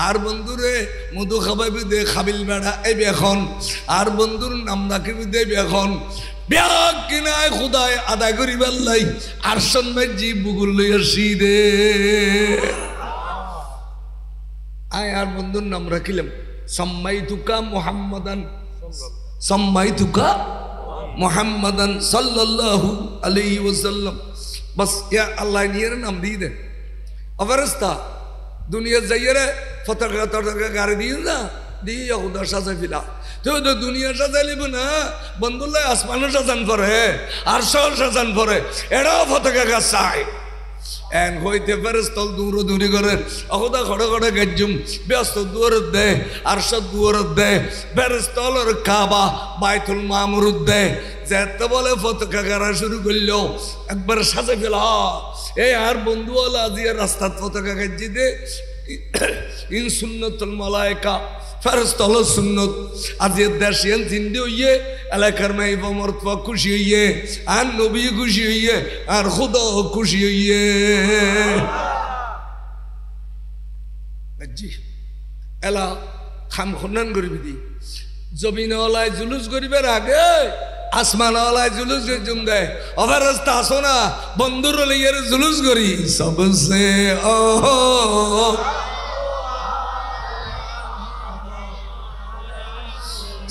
আর বন্ধুরে মধু খাবাইবি দে খাবিল বেড়া এই বেখন আর বন্ধুর নাম রাখিবি দে বেখন ব্যাগ কিনায় খুদায় আদায় করি বেল্লাই আর সন্ধ্যায় জি বুগুল লইয়া দে আয় আর বন্ধুর নাম রাখিলাম সাম্মাইতুকা মুহাম্মাদান সাম্মাইতুকা মুহাম্মাদান সাল্লাল্লাহু আলাইহি ওয়াসাল্লাম বাস ইয়া আল্লাহ নিয়ে নাম দিয়ে দে ফেরেশতা দুনিয়া যাইয়ে ফতকা তরকা গাড়ি দিয়ে না দিয়ে খুদা সাজাই ফিলা তো দুনিয়া সাজাই লিব না বন্ধুল্লাহ আসমানও সাজান পরে আর সব সাজান পরে এটাও ফতকা গাছ চাই এন হইতে ফেরেশতা দূর দূরি করে অখদা খড়ে খড়ে গেজুম ব্যস্ত দুয়ারত দে আর সব দুয়ারত দে ফেরেশতার কাবা বাইতুল মামুরুদ দে যেতে বলে ফতকা গাড়া শুরু করলো একবার সাজে ফেলা এই আর বন্ধু হল আজি রাস্তার ফতকা গাজি দে ইন সুন্নতুল মালায়েকা ফেরেশতা হলো সুন্নত আজি দেশিয়ান জিন্দে হইয়ে এলাকার মাইবা মর্তবা খুশি হইয়ে আর নবী খুশি হইয়ে আর খুদা খুশি হইয়ে জি এলা খাম খনন করবি দি জমিনওয়ালায় জুলুস করিবার আগে আসমানওয়ালায় জুলুস জুম দেয় অফেরস্তা আসো না বন্ধুর লইয়ে জুলুস করি সবসে ও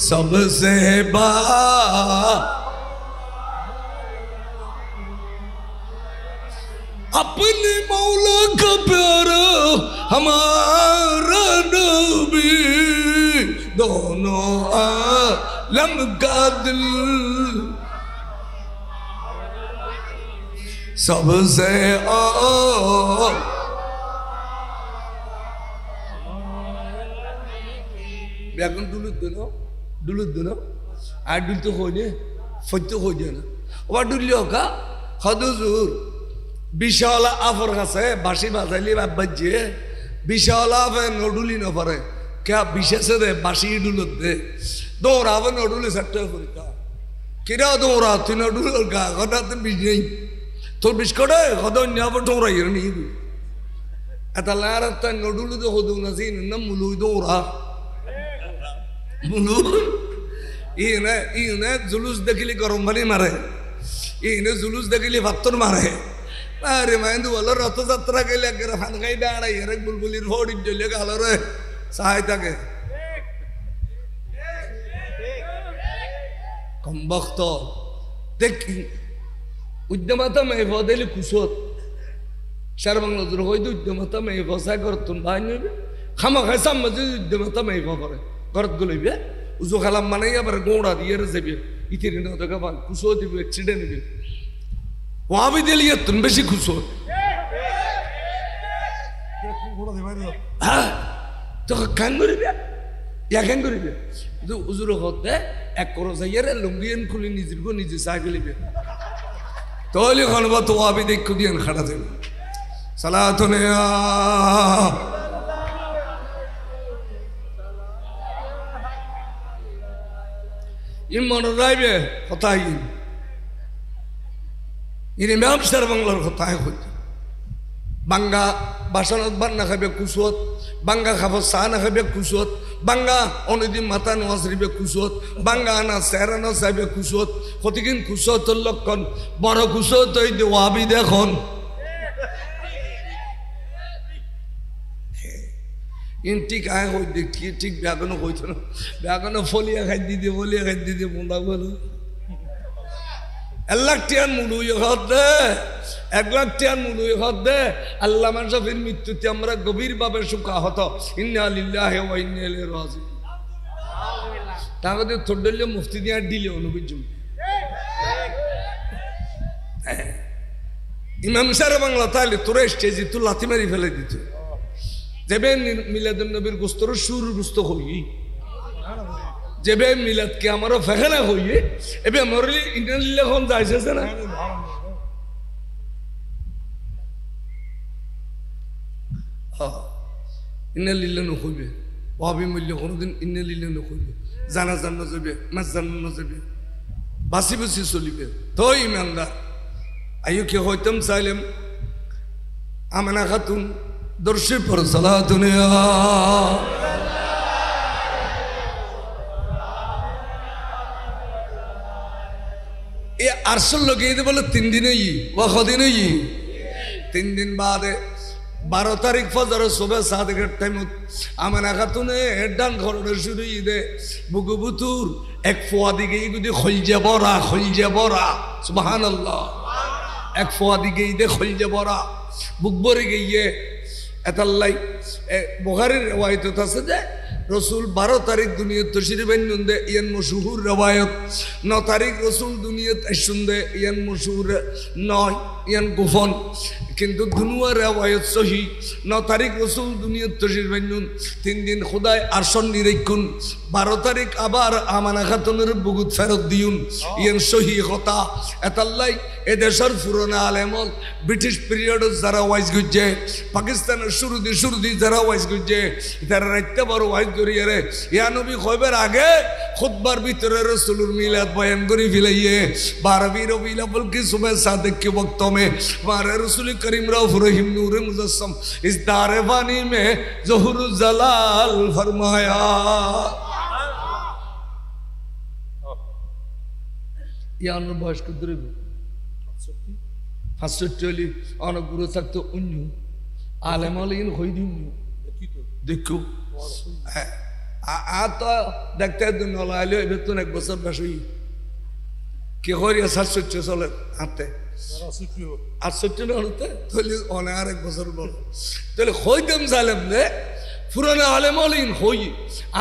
सबसे बा अपने मौला का प्यारा हमारा नबी दोनों आलम का दिल सबसे ব্যাকরণ ডুলুর দিন আর ডুলতে হই নে ফইতে হই যায় না ওবার ডুললি হোকা হদুজুর বিশাল আফর কাছে বাঁশি বাজাইলি বাজিয়ে বিশাল আফে নডুলি নপরে কে বিশেষে দে বাঁশি ডুলত দে দৌড়াবে নডুলি সেটা পরীক্ষা কিরা দৌড়া তুই নডুল গা কথা তুই বিষ নেই তোর বিষ করে কত অন্য দৌড়াই নিবি এটা লার তাই নডুলি তো হদু না সেই নাম মুলুই দৌড়া ইনে জুলুস দেখিলি গরম পানি মারে ইনে জুলুস দেখিলি ভাত্তর মারে আরে মাইন্দু বলো রথযাত্রা গেলে একেবারে ফান খাই দাঁড়াই এর বুলবুলির ফড়ি জ্বলে গেল রে সাহায় থাকে কম বক্ত দেখি উদ্যমাতা মেয়ে বদেলি কুশত সার বাংলা জোর হয়তো উদ্যমাতা মেয়ে বসায় করতুন ভাই নেবে খামা খাই সাম্মাজে উদ্যমাতা মেয়ে করে ঘরত গলইবে উজু খালাম মানে আবার গোড়া দিয়ে যাবে ইতির খুশো দিব অ্যাক্সিডেন্ট দিবে ওয়াবি দিলিয়ে তুমি বেশি খুশো হ্যাঁ তো খান করিবে ইয়াখান করিবে উজুর হতে এক করো যাইয়ারে লুঙ্গিয়ান খুলি নিজের গো নিজে চা গেলিবে তাহলে খানবা তো ওয়াবি দেখো দিয়ে খাড়া দেবে সালাতুন ইমান রাইবে কথাই ইনি ম্যাম সার বাংলার কথায় হইতে বাঙ্গা বাসনত ভাত না খাবে কুচত, বাঙ্গা খাব চাহ না খাবে কুচত, বাঙ্গা অনেকদিন মাথা নোয়াশরিবে কুচত, বাঙ্গা আনা চেহারা না চাইবে কুচত, কতদিন কুচতর লক্ষণ বড় কুচত ওই ওয়াবি দেখুন ঠিক আয় হই দেখি ঠিক ব্যাগনো হইত না, ব্যাগনো ফলিয়া খাই দিদি মোদা বলো 1 লাখ টিয়ার মুড়ু দে, 1 লাখ টিয়ার মুড়ু দে। আল্লামা শফির মৃত্যুতে আমরা গভীরভাবে শোকাহত। ইন্না লিল্লাহি ওয়া ইন্না ইলাইহি রাজিউন। তাহলে থোড়লে মুফতি দিয়া দিলে অনুবিজ ইমাম সাহেব বাংলা তাহলে তোরা স্টেজে তো লাথি মারি ফেলে দিত। যেবে মিলাদুন নবীর গোস্তর সুর গোস্ত হই, যেবে মিলাদ কে আমারও ফেখানা হইয়ে এবে মরলি ইন্টারলিল্লাহ খন যাইছে না ইন্নালিল্লাহ নকইবে, ওয়াবি মূল্য কোনোদিন ইন্নালিল্লাহ নকইবে, জানা জানা যাবে মাছ জানা যাবে, বাসি বাসি চলিবে। তো ইমানদার আয়ু কে হইতাম চাইলাম আমানা খাতুন দর্শে পর সালাতুন এ আরশল লগে বলে 3 দিনই ওয়া কদিনই 3 দিন বাদে 12 তারিখ ফজর সুবহ সাদিকের টাইম আমানা খাতুনে ডান ঘরে শুরু ঈদে বুকুবুতুর এক ফোয়া দিকে যদি খলজে বরা সুবহানাল্লাহ, এক ফোয়া দিকে ঈদে খলজে বরা বুক ভরে গিয়ে এতাল্লাই বুখারীর রওয়ায়াত আছে যে রসুল 12 তারিখ দুনিয়া তশরিফ আনন দে ইয়ান মশহুর রওয়ায়াত, 9 তারিখ রসুল দুনিয়া আসুন দে ইয়ান মশহুর 9 ইয়ান গোপন, কিন্তু দুনুয়া রওয়ায়াত সহি। 9 তারিখ রসুল দুনিয়া তশরিফ আনন, 3 দিন খোদায় আরশন নিরীক্ষণ, 12 তারিখ আবার আমানা খাতুনের বুগুত ফেরত দিউন ইয়ান সহি কথা। এতাল্লাই এদেশের পুরোনো আলেমল ব্রিটিশ পিরিয়ড যারা ওয়াইজ গুজে, পাকিস্তানের শুরুদি যারা ওয়াইজ গুজে, তারা রাইতে বড় ওয়াইজ করিয়ে রে ইয়া নবী কইবার আগে খুতবার ভিতরে রাসূলুর মিলাদ বয়ান করি ফিলাইয়ে 12 রবিউল আউয়াল কি সুবহ সাদিক के वक्तों में हमारे रसूल करीम रऊफ रहीम नूर मुजस्सम इस दारवानी में ज़ुहुर जलाल फरमाया। ইয়ার বয়স কত ধরবে 65 অনেক গুরু থাকতো অন্য আলেম আলিন হই দিন দেখো তো দেখতে নলাইলে এবার তো 1 বছর বেশি কি করিয়া 67 চলে হাতে 68 না হতে তাহলে অনেক আর 1 বছর বড় তাহলে হইতাম জালেম রে পুরানো আলেম আলিন হই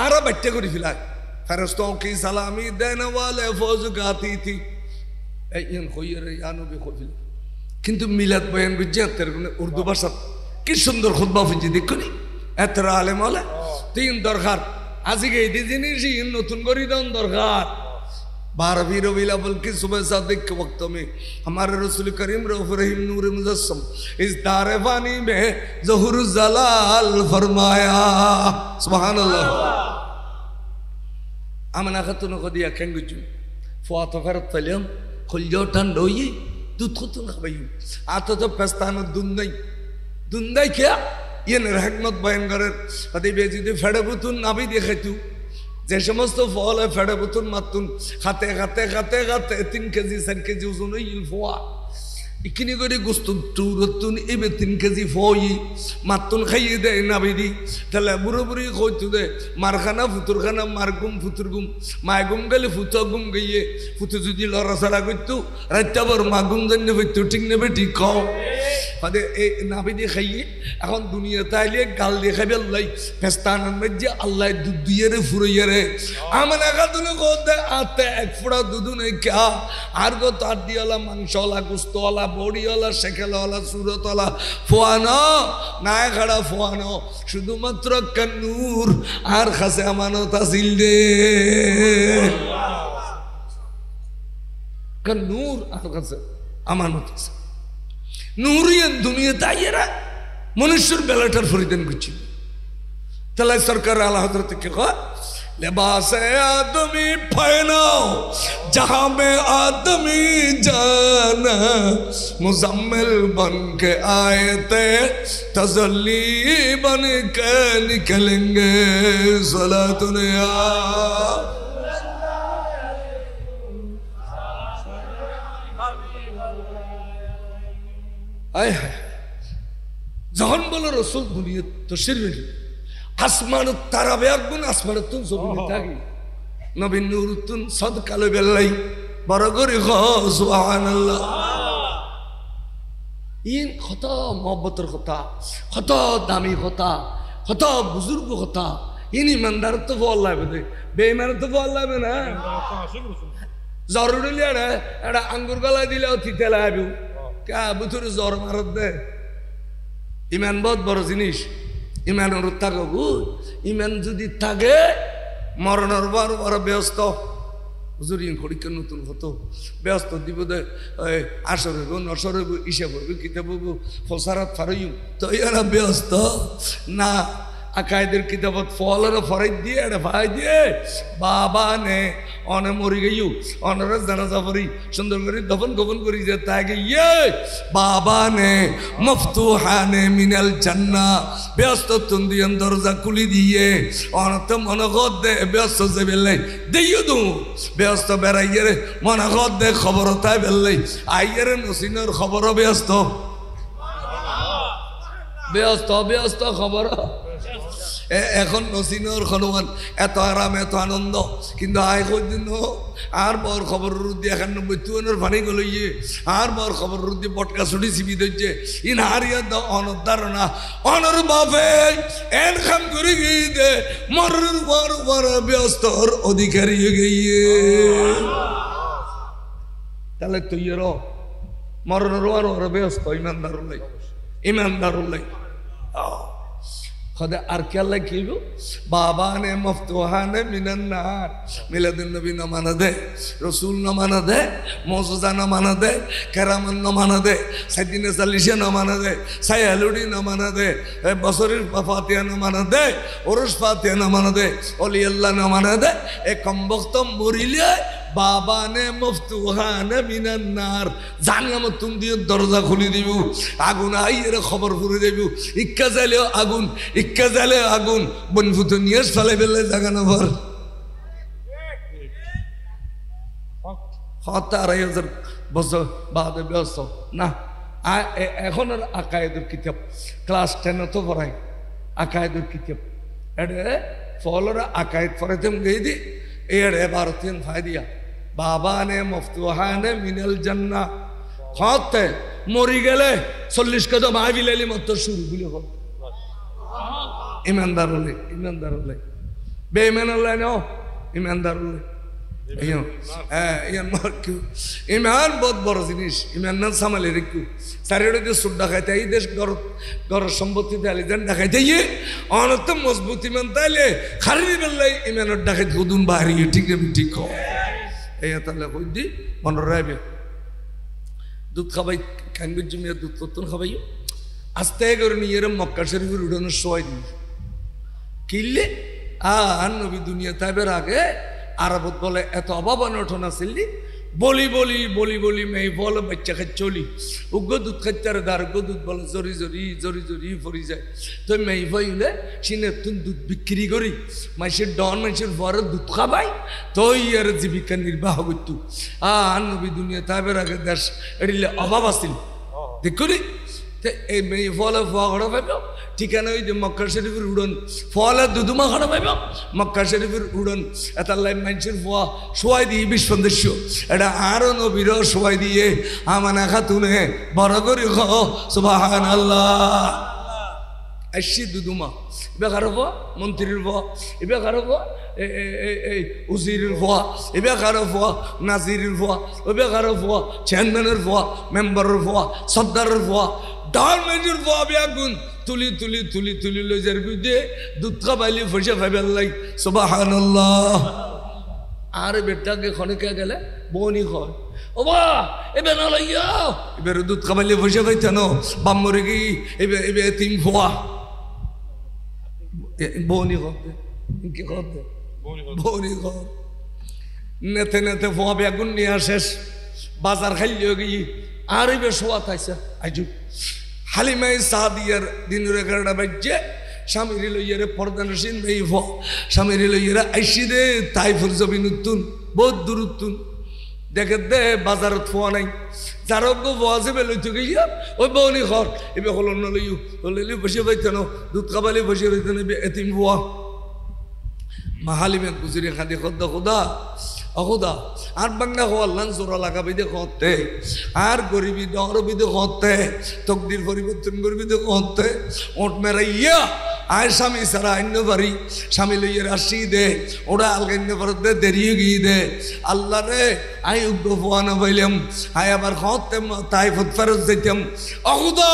আর বাচ্চা করে ফেলায় फरिश्तों की सलामी देने वाले फौज गाती थी इन खोइरे यानो भी खोफिल किंतु मिलाद बयान गुज्जे तेरे को उर्दू भाषा कि सुंदर खुतबा फुजी देखो नहीं एतरा आले माले 3 दरकार आज के दिन ही इन नतुन करी दान दरकार 12 रबीउल अव्वल की सुबह सादिक के वक्तों में हमारे रसूल करीम रऊफ रहीम नूर मुजस्सम इस दारवानी में ज़ुहुर जलाल फरमाया सुभान अल्लाह। আমানা খাতুন কদিয়া কেঙ্গুজু ফোয়াতো ফেরত পেলাম খলজো ঠান্ডই দুধ কত না ভাই আত তো পেস্তানো দুন্দাই কে ইয়েন রহমত বয়ান করেন আদি বেজিদি ফেড়ে বুতুন নাবি দেখাইতু যে সমস্ত ফল ফেড়ে বুতুন মাতুন খাতে 3 কেজি 4 কেজি ওজন ইল ফোয়া ইকিনি করে গোস্তু টুরতুন এবে 3 কেজি ফই মাতুন খাইয়ে দেয় নাবিদি তাহলে বুড়ো বুড়ি কইতু দে মারখানা ফুতুরখানা মারগুম ফুতুরগুম মায়গুম গেলে ফুতগুম গইয়ে ফুতু যদি লড়াছাড়া করতু রাত্তাবর মাগুম জাননে হইতু ঠিক নেবে ঠিক কও আদে এই নাবিদি খাইয়ে এখন দুনিয়া তাইলে গাল দেখাবে আল্লাহ ফেস্তানার মধ্যে আল্লাহ দুধ দিয়ে রে ফুরাইয়া রে আমানা খাতুনে কোতে আতে 1 ফোঁটা দুধ নাই কা আর গো তার দিয়ালা মাংসওয়ালা গোস্তওয়ালা বড়িওয়ালা শেকেলওয়ালা সুরতওয়ালা ফোয়ানো না খাড়া ফোয়ানো শুধুমাত্র কান্নুর আর খাসে আমানত আসিল দে কান্নুর আর খাসে আমানত আছে নূরিয়ান দুনিয়া তাইয়েরা মনুষ্যর বেলাটার ফরিদান করছি তাহলে সরকার আলা হযরত কে কয় लिबास आदमी पहनाओ जहां में आदमी जाना मुजम्मिल बन के आए थे तजल्ली बन के निकलेंगे सलातुन या आए जहन बोलो रसूल दुनिया तशरीफ আসমান তারাবে আগুন আসমানে তুন জমিন থাকি নবী নূরতুন সদকালে বেলাই বড় করে সুবহানাল্লাহ ইন কত মহব্বতের কথা কত দামি কথা কত বুজুর্গ কথা ইন ইমানদার তো ফল লাগবে বেঈমান তো ফল লাগবে না জরুরি এটা আঙ্গুর গলা দিলেও তিতে লাগবে কা বুতুর জ্বর মারত দে ইমান বহুত বড় জিনিস ইমানের থাকবো ইমান যদি থাকে মরণের বড় বড় ব্যস্ত হুজুরিন খড়িকে নতুন হতো ব্যস্ত দিব দে আসর হইব নসর হইব ইসে হইব কিতাব হইব ফসারাত ফারইম তো এরা ব্যস্ত না আকায়দের কিতাবত ফলের ফরাই দিয়ে এটা ভাই দিয়ে বাবা নে অনে মরি গেইও অনরে জানাজা পড়ি সুন্দর করে দফন গোপন করি যে তাকে ইয়ে বাবা নে মফতুহানে মিনাল জান্নাহ ব্যস্ত তুন্দিয়ান দরজা খুলি দিয়ে অনত মনগত দে ব্যস্ত যে বেলাই দেইও দু ব্যস্ত বেড়াইয়ে মনগত দে খবর তাই বেলাই আইয়ের নসিনের খবর ব্যস্ত ব্যস্ত ব্যস্ত খবর এখন নসিনোর খনমান এত আরাম এত আনন্দ কিন্তু আয় কদিন আর বর খবর রুদ্দি 91 পানি গলইয়ে আর বর খবর রুদ্দি পটকা ছুটি চিবি দইছে ইন হারিয়া দ অনধারণা অনর বাপে এন খাম করে গিয়ে দে মরর বর বর ব্যস্তর অধিকারী গিয়ে তাহলে তুই মরণের বর ব্যস্ত ইমানদারুল্লাহ খোদা আর কে আল্লাহ কি বাবা নে মফতুহানে মিনান নার মিলাদুন নবী না মানা দে রসুল না মানা দে মওজুজা না মানা দে কেরামান না মানা দে সাইদিনে সালিশে না মানা দে সায়ালুডি না মানা দে বছরের ফাতিহা না মানা দে ওরস ফাতিহা না মানা দে ওলি আল্লাহ না মানা দে এ কমবক্ত মরিলে বাবা নে মফতুহানে মিনান নার জাহান্নাম তুম দিয়ে দরজা খুলে দিব আগুন আইয়ের খবর ফুরে দেব ইক্কা জ্বালে আগুন বনফুতো নিয়ে ফেলে ফেলে জাগানো ভর 2,500 বছর বাদে ব্যস্ত না এখন আর আকায়েদের কিতাব ক্লাস 10 তো পড়াই আকায়েদের কিতাব এটা ফলর আকায়েদ পড়াইতাম গই দি এর ভারতীয় ফায়দিয়া বাবা নে মফতুহানে মিনাল জান্নাহ খাতে মরি গেলে 40 কদম আইবিলেলি মত শুরু গুলো হবে ইমানদার হলে বেঈমান হলে না ইমানদার হলে ইমান বহুত বড় জিনিস ইমান না সামালে রেখু চারিদিকে সুদ দেখাইতে এই দেশ ঘর সম্পত্তি তাইলে যেন দেখাইতে ইয়ে অনত মজবুত ইমান তাইলে খারিদি বেলাই ইমানের দেখাইতে হুদুন বাহারি ঠিক ঠিক এই তাহলে কই দি মনে রাখবে দুধ খাবাই কাঙ্গির জমিয়া দুধ কতন খাবাই আস্তে করে নিয়ে মক্কা শরীফের উঠানোর সময় দিই কিনলে আর নবী দুনিয়া তাইবের আগে আরবত বলে এত অভাব অনটন আসিলি বলি বলি বলি বলি মেয়ে বল বাচ্চা খাই চলি উগ্র দুধ খাইতে আর দার দুধ বলে জরি জরি জরি জরি ফরি যায় তো মেয়ে ভাইলে সিনে তুন দুধ বিক্রি করি মাসের ডন মাসের পরে দুধ খাবাই তো আর জীবিকা নির্বাহ করতু আর নবী দুনিয়া তাইবের আগে দেশ এটিলে অভাব আসিল দেখুনি এই মেয়ে ফলে ফোয়া ঘড়া পাইব ঠিকানা ওই যে মক্কা শরীফের উড়ন ফলে দুদুমা ঘড়া পাইব মক্কা শরীফের উড়ন এটা লাইন মানুষের ফোয়া শোয়াই দিয়ে বিশ্বদেশ্য এটা আরো নবীরও শোয়াই দিয়ে আমানা খাতুনে বড় করে সুবহানাল্লাহ আসছি দুদুমা এবার কারো ফোয়া মন্ত্রীর ফোয়া এবার কারো ফোয়া উজিরের ফোয়া এবার কারো ফোয়া নাজিরের ফোয়া এবার কারো ফোয়া চেয়ারম্যানের ফোয়া মেম্বারের ফোয়া সর্দারের ফোয়া ডাল মেজুর ফোয়া বেগুন তুলি তুলি তুলি তুলি লইজার গুদে দুধ খাবাইলি ফসে খাইবার লাই সুবহানাল্লাহ আর বেটাকে খনিকে গেলে বনি হয় ও বা এবার না লইয়া এবার দুধ খাবাইলি ফসে খাইতেন বাম্মরে কি এবার তিন ফোয়া বনি হতে কি হতে বৌনি ঘর নেতে নেতে ফোয়া বেগুন নিয়ে শেষ বাজার খাইলে গিয়ে আর শোয়া থাইছে আইজু হালিমাই সাদিয়ার দিনের 11টা বাজছে স্বামীর লইয়ারে পর্দানসীন মেয়ে ফ স্বামীর লইয়ারা আইসি দে তাই ফুল জমিন উত্তুন বহুত দূর উত্তুন দেখে দে বাজারত ফোয়া নাই যার ফোয়া যাবে লইতে গিয়া ওই বৌনি ঘর এবার হল নলইও হলে বসে পাইতেন দুধ খাবালি বসে পাইতেন এতিম ফোয়া মা হালিমে গুজরি খাদি খোদা খোদা অখুদা আর বাংলা হওয়াল্লান জোরা লাগাবি দে হতে আর গরিবি ডরবি দে হতে তকদির পরিবর্তন করবি দে হতে ওট মেরাইয়া আর স্বামী সারা অন্য বাড়ি স্বামী লইয়ের আসি দে ওরা আলগান্য করতে দেরিয়ে গিয়ে দে আল্লাহ রে আই উগ্র ফোয়ানো পাইলাম আই আবার হতে তাই ফেরত যেতাম অখুদা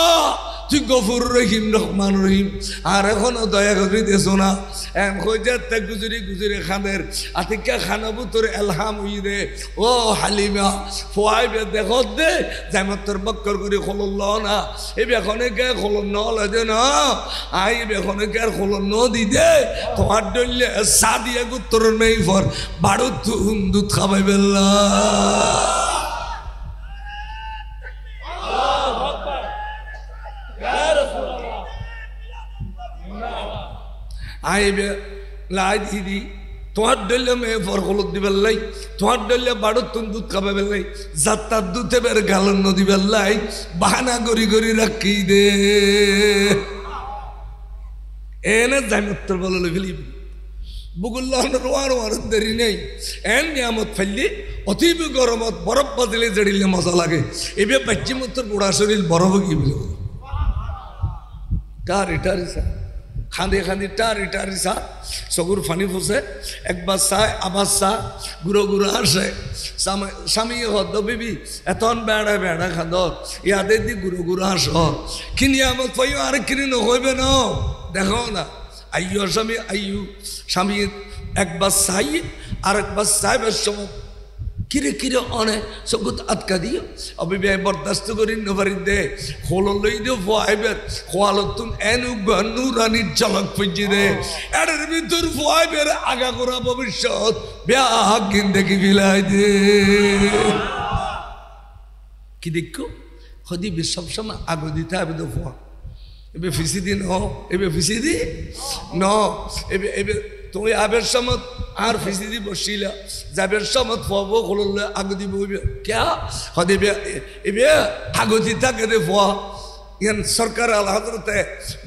তুই গফুর রহিম রহমান রহিম আর এখনো দয়া করে দেছো না এম কইতে গুজরি গুজরি খানের আতিকা খানাবু তোর এলহাম হই রে ও হালিমা ফোয়াইবে দেখো দে যেমন তোর বক্কর করে খোলল না এই বেখনে কে খোলন নলে না আই বেখনে কে আর খোলন ন দি দে তোমার ডলে সা দিয়া গুত্তর মেই ফর বাড়ু দুধ খাবাই বেল্লা আইবে লাই দিদি তোমার ডলে মেয়ে ফর হলুদ দিবেন লাই তোমার ডলে বাড়ো তুন দুধ খাবে বেলাই যাত্রার দুধে বের গালন নদী বেলাই বাহানা করি করি রাখি দে এনে জামিত্তর বলে ফেলিবি বুগুল্লাহনের ওয়ার দেরি নেই এন নিয়ামত ফেললি অতীব গরমত বরফ বাজিলে জড়িলে মজা লাগে এবার বাচ্চি মতো বুড়া শরীর বরফ কি বলে টারি টারি সা খাঁদে খাঁদি টারি টারি সা চকুর ফানি ফুসে একবার চায় আবার চা গুঁড়ো গুঁড়ো আসে স্বামী হদ বিবি এতন বেড়া বেড়া খাদ ইয়াদে দি গুঁড়ো গুঁড়ো আস কিনি আমার পাইও আর কিনি নহইবে ন দেখো না আইয়ো স্বামী আইয়ু স্বামী একবার চাই আর একবার চাইবার সময় কিরে কিরে অনে চকুত আটকা দিও অবিবে বরদাস্ত করি নবারি দে খোল লই দিও ফোয়াইবের খোয়ালতুন এনু নুরানির ঝলক পুঁজি দে এর ভিতর ফোয়াইবের আগা করা ভবিষ্যৎ ব্যাগ দেখি বিলাই দে কি দেখো হদিবে সবসময় আগো দিতে হবে তো ফোয়া এবে ফিসি দি ন এবে ফিসি দি ন এবে এবে তুমি আবের সময় আর ফিসি দি বসিলা যাবের সময় ফোয়াবো খোললে আগো দিব ক্যা হদিবে এবে আগতি থাকে দে ফোয়া ইয়ান সরকার আল হজরতে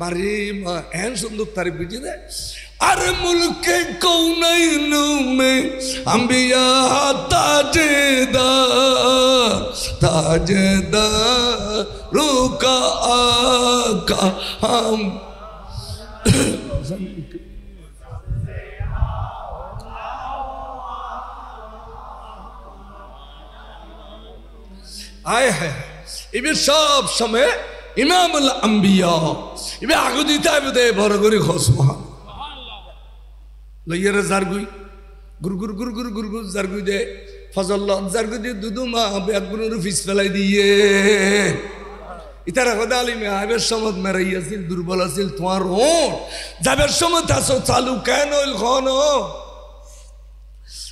বাড়ি এন সুন্দর তারিখ বুঝি দে अरे मुल्क कौनैन में अंबिया ताजेदार रुका आका हम आए हैं इबे सब समय इमाम अल अंबिया इबे आगो दीता है बते बरगरी खुशबहान লইয়ারে জারগুই গুরগুর গুরগুর গুরগুর জারগুই দে ফজল জারগুই দিয়ে দুদু মা বেগুনের ফিস ফেলাই দিয়ে ইতারা কথা আলিমে আবের সমত মেরাইয়াছিল দুর্বল আছিল তোমার হোন যাবের সমত আসো চালু কেন হইল খন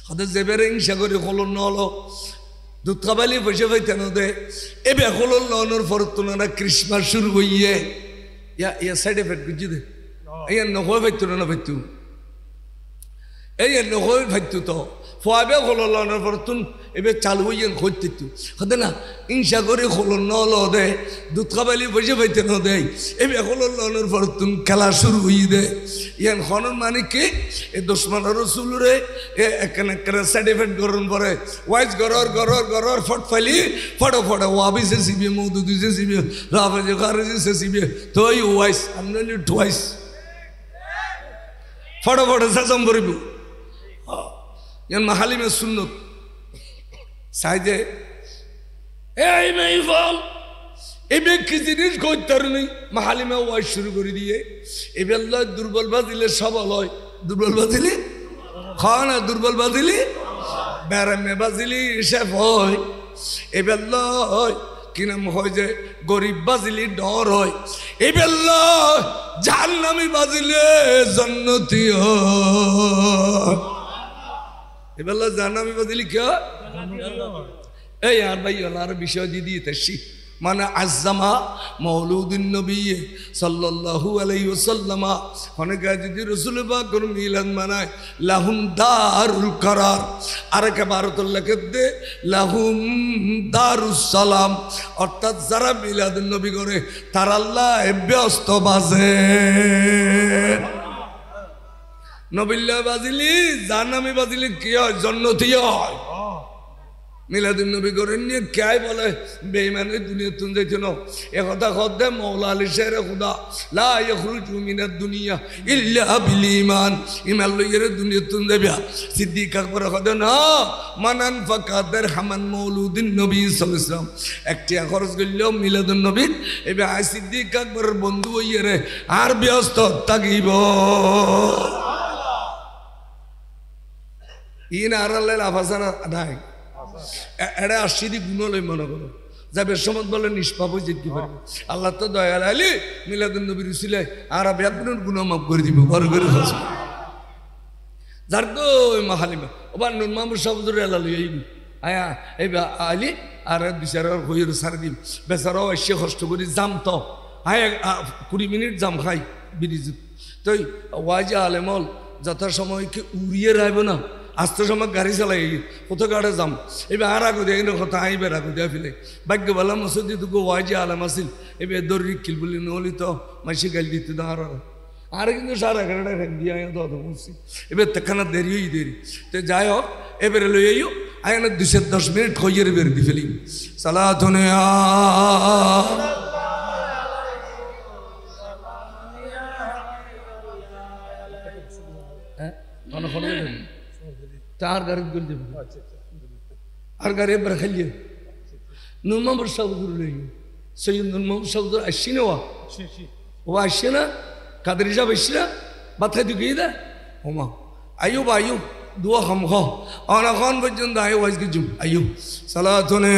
হতে যেবের হিংসা করে খোলন নহলো দুধ খাবালি বসে পাইতেন দে এবে খোলন নহনোর ফরতুনারা ক্রিসমাস শুরু হইয়ে ইয়া সাইড এফেক্ট বুঝি দে ইয়া নহয় পাইতো না পাইতো এই নহই ভাইতো তো ফোয়াবে খোলনের ফরতুন এবে চালু হইয়েন খোঁজতে হতে না হিংসা করে খোলন নল দে দুধ খাবালি বসে পাইতে ন দেয় এবে খোলনের ফরতুন খেলা শুরু হই দে ইয়ান খনন মানে কি এ দুশ্মন রসুল রে এ একখানে একখানে সার্টিফিকেট গরম পরে ওয়াইজ গরর গরর গরর ফট ফাইলি ফটো ফটো ওয়াবি সে সিবি মৌদুদি সে সিবি রাফে যে খারেজি সে সিবি তো এই ওয়াইস আমনালি টুয়াইস ফটো ফটো সাজম করিব ইয়ান মাহালিমে সুন্নত সাইজে এই মেই ফল এবে কি জিনিস কইতার নেই মাহালিমে ওয়াজ শুরু করে দিয়ে এবে আল্লাহ দুর্বল বাজিলে সবল হয় দুর্বল বাজিলে খানা দুর্বল বাজিলে বেরামে বাজিলি শেফ হয় এবে আল্লাহ কি নাম হয় যে গরিব বাজিলি ডর হয় এবে আল্লাহ জাহান্নামী বাজিলে জান্নাতি হয় এবার জাহান্নামী বাজিলি কে এই আর ভাই আর বিষয় দিয়ে তাসি মানে আজ্জামা মৌলুদিন নবী সাল্লাল্লাহু আলাইহি ওয়াসাল্লাম অনেকে যদি রাসূল পাকের মিলাদ মানায় লাহুম দারুল করার আর কে বারাতুল্লাহ দে লাহুম দারুস সালাম অর্থাৎ যারা মিলাদুন নবী করে তার আল্লাহ ব্যস্ত বাজে নবিল্লাহ বাজিলি জাহান্নামী বাজিলি কি হয় জান্নাতি হয় মিলাদুন নবী করেন নিয়ে কে বলে বেঈমান দুনিয়া তুন যাইতে না এ কথা কদে মাওলা আলী শেরে খুদা লা ইখরুজু মিনাদ দুনিয়া ইল্লা বিল ঈমান ঈমান লইয়ের দুনিয়া তুন যাবে সিদ্দিক আকবর কদে না মানান ফাকাদের হামান মাউলুদিন নবী সাল্লাল্লাহু আলাইহি ওয়াসাল্লাম একটি খরচ গইল মিলাদুন নবী এবে আই সিদ্দিক আকবরের বন্ধু হইরে আর ব্যস্ত থাকিব ইন আরালে লাফাসানা নাই এটা আসিদি গুণ লই মনে করো যাবে সমত বলে নিষ্পাপ হয়ে যেতে পারবে আল্লাহ তো দয়াল আলী মিলাদুন নবীর উসিলায় আর বেগুনের গুণ মাফ করে দিব বড় করে যার তো মাহালিমা ওবার নুন মামুর সবজুর এলা লই আইবি আয়া এই আলী আর বিচার হইর সার দিম বেচারাও এসে কষ্ট করি যাম তো আয় 20 মিনিট যাম খাই ব্রিজ তো ওয়াজি আলেমল যথা সময় কি উড়িয়ে রাখবো না আস্তে সময় গাড়ি চালাই কত গাড়ে যাম এবার আর আগো দেয় কথা আইবার আগো দেয়া ফেলে ভাগ্য বলা মসজিদ তোকে ওয়াজি আলাম আসিল এবার দৌড়ি কিল বলি নহলি তো মাসি গাল দিতে না আর কিন্তু সারা গাড়িটা দিয়ে তো বলছি এবার তেখানা দেরি হই দেরি তো যাই হোক এবারে লই আইও আয়না 210 মিনিট হইয়ে বের দি ফেলি সালাতুনে তার গাড়ি গল দেব আর গাড়ি এবার খাইলে নুন মামুর সাবুর লই সৈয়দ নুন মামুর সাবুর আসছি না ও আসছে না কাদের হিসাব আসছি না ভাত খাইতে গিয়ে দে ওমা আয়ু বা আয়ু দুয়া খাম খ অনেকক্ষণ পর্যন্ত আয়ু আজকে জুম আয়ু সালাতুনে